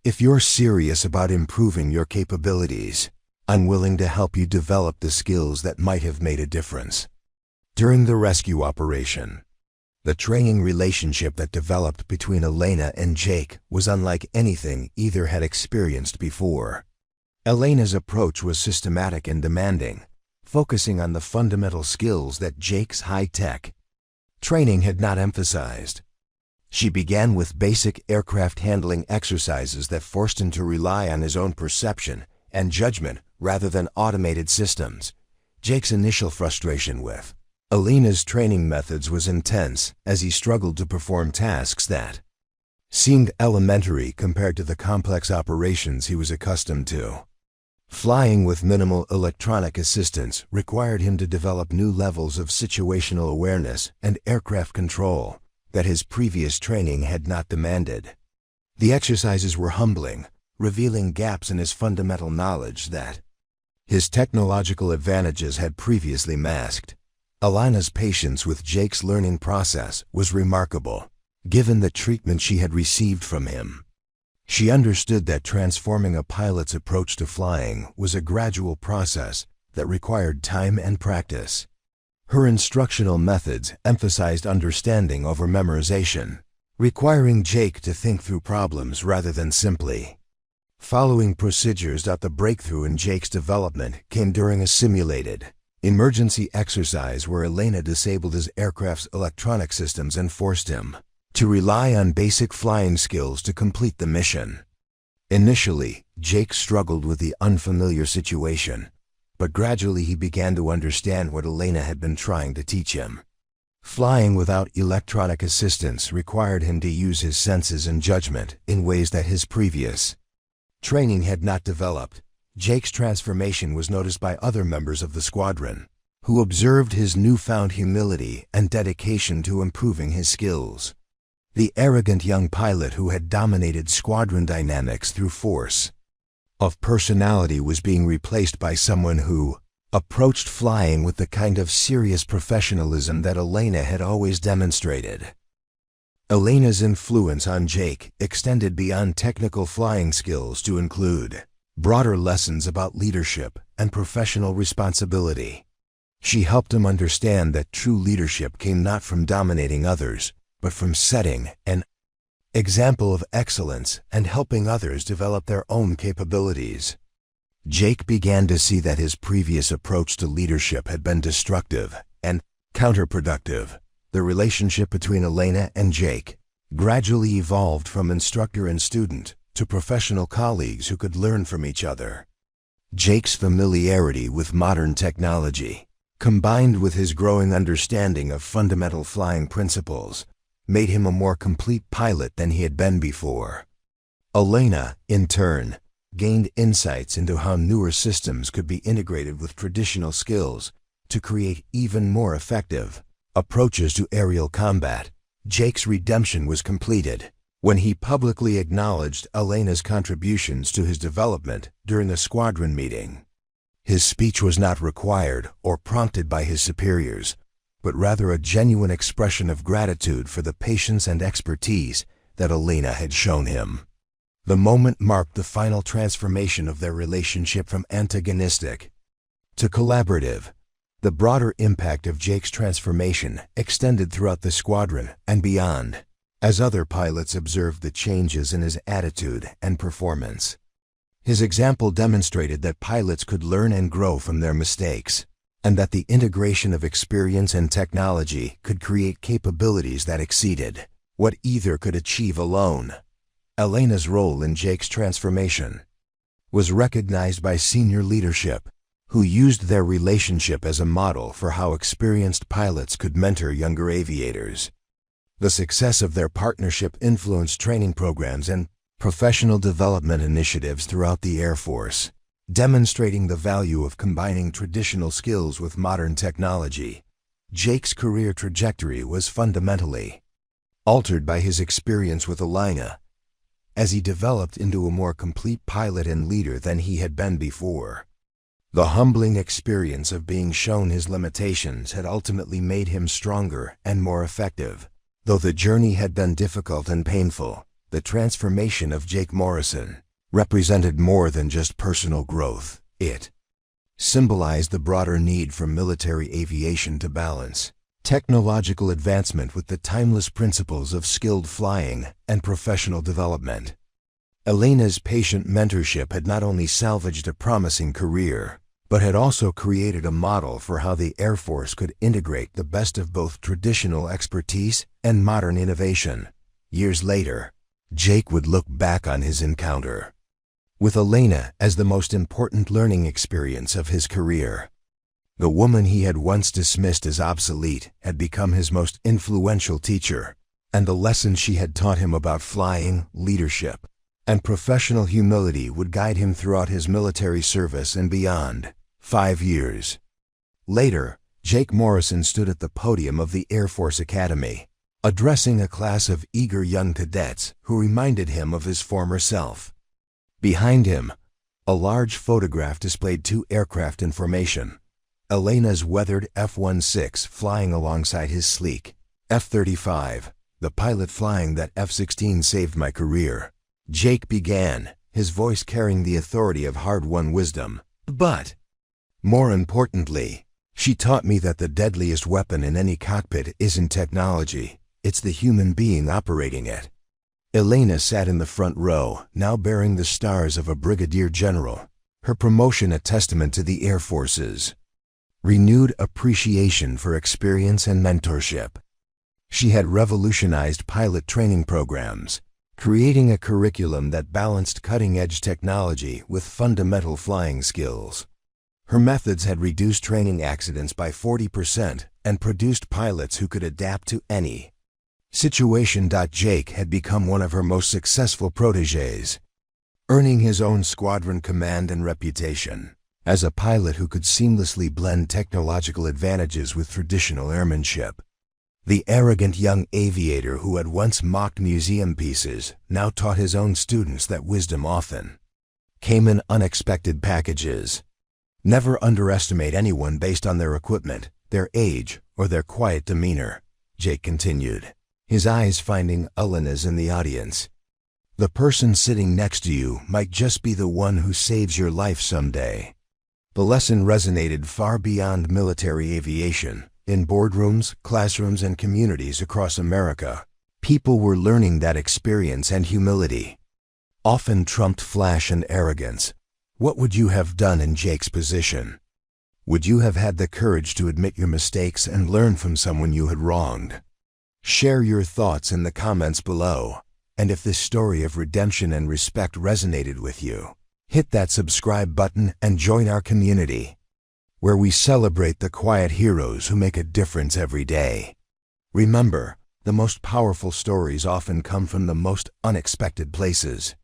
If you're serious about improving your capabilities, I'm willing to help you develop the skills that might have made a difference." During the rescue operation, the training relationship that developed between Elena and Jake was unlike anything either had experienced before. Elena's approach was systematic and demanding, focusing on the fundamental skills that Jake's high-tech training had not emphasized. She began with basic aircraft handling exercises that forced him to rely on his own perception and judgment rather than automated systems. Jake's initial frustration with Elena's training methods was intense as he struggled to perform tasks that seemed elementary compared to the complex operations he was accustomed to. Flying with minimal electronic assistance required him to develop new levels of situational awareness and aircraft control that his previous training had not demanded. The exercises were humbling, revealing gaps in his fundamental knowledge that his technological advantages had previously masked. Elena's patience with Jake's learning process was remarkable, given the treatment she had received from him. She understood that transforming a pilot's approach to flying was a gradual process that required time and practice. Her instructional methods emphasized understanding over memorization, requiring Jake to think through problems rather than simply following procedures. The breakthrough in Jake's development came during a simulated emergency exercise where Elena disabled his aircraft's electronic systems and forced him to rely on basic flying skills to complete the mission. Initially, Jake struggled with the unfamiliar situation, but gradually he began to understand what Elena had been trying to teach him. Flying without electronic assistance required him to use his senses and judgment in ways that his previous training had not developed. Jake's transformation was noticed by other members of the squadron, who observed his newfound humility and dedication to improving his skills. The arrogant young pilot who had dominated squadron dynamics through force of personality was being replaced by someone who approached flying with the kind of serious professionalism that Elena had always demonstrated. Elena's influence on Jake extended beyond technical flying skills to include broader lessons about leadership and professional responsibility. She helped him understand that true leadership came not from dominating others, but from setting an example of excellence and helping others develop their own capabilities. Jake began to see that his previous approach to leadership had been destructive and counterproductive. The relationship between Elena and Jake gradually evolved from instructor and student to professional colleagues who could learn from each other. Jake's familiarity with modern technology, combined with his growing understanding of fundamental flying principles, made him a more complete pilot than he had been before. Elena, in turn, gained insights into how newer systems could be integrated with traditional skills to create even more effective approaches to aerial combat. Jake's redemption was completed when he publicly acknowledged Elena's contributions to his development during the squadron meeting. His speech was not required or prompted by his superiors, but rather a genuine expression of gratitude for the patience and expertise that Elena had shown him. The moment marked the final transformation of their relationship from antagonistic to collaborative. The broader impact of Jake's transformation extended throughout the squadron and beyond, as other pilots observed the changes in his attitude and performance. His example demonstrated that pilots could learn and grow from their mistakes, and that the integration of experience and technology could create capabilities that exceeded what either could achieve alone. Elena's role in Jake's transformation was recognized by senior leadership, who used their relationship as a model for how experienced pilots could mentor younger aviators. The success of their partnership influenced training programs and professional development initiatives throughout the Air Force, demonstrating the value of combining traditional skills with modern technology. Jake's career trajectory was fundamentally altered by his experience with Elena, as he developed into a more complete pilot and leader than he had been before. The humbling experience of being shown his limitations had ultimately made him stronger and more effective. Though the journey had been difficult and painful, the transformation of Jake Morrison represented more than just personal growth. It symbolized the broader need for military aviation to balance technological advancement with the timeless principles of skilled flying and professional development. Elena's patient mentorship had not only salvaged a promising career, but had also created a model for how the Air Force could integrate the best of both traditional expertise and modern innovation. Years later, Jake would look back on his encounter with Elena as the most important learning experience of his career. The woman he had once dismissed as obsolete had become his most influential teacher, and the lessons she had taught him about flying, leadership, and professional humility would guide him throughout his military service and beyond. 5 years later, Jake Morrison stood at the podium of the Air Force Academy, addressing a class of eager young cadets who reminded him of his former self. Behind him, a large photograph displayed 2 aircraft in formation: Elena's weathered F-16 flying alongside his sleek F-35, the pilot flying that F-16 saved my career. Jake began, his voice carrying the authority of hard-won wisdom. But more importantly, she taught me that the deadliest weapon in any cockpit isn't technology, it's the human being operating it. Elena sat in the front row, now bearing the stars of a brigadier general, her promotion a testament to the Air Force's renewed appreciation for experience and mentorship. She had revolutionized pilot training programs, creating a curriculum that balanced cutting-edge technology with fundamental flying skills. Her methods had reduced training accidents by 40% and produced pilots who could adapt to any situation. Jake had become one of her most successful protégés, earning his own squadron command and reputation as a pilot who could seamlessly blend technological advantages with traditional airmanship. The arrogant young aviator who had once mocked museum pieces now taught his own students that wisdom often came in unexpected packages. Never underestimate anyone based on their equipment, their age, or their quiet demeanor, Jake continued, his eyes finding Elena's in the audience. The person sitting next to you might just be the one who saves your life someday. The lesson resonated far beyond military aviation. In boardrooms, classrooms, and communities across America, people were learning that experience and humility often trumped flash and arrogance. What would you have done in Jake's position? Would you have had the courage to admit your mistakes and learn from someone you had wronged? Share your thoughts in the comments below, and if this story of redemption and respect resonated with you, hit that subscribe button and join our community, where we celebrate the quiet heroes who make a difference every day. Remember, the most powerful stories often come from the most unexpected places.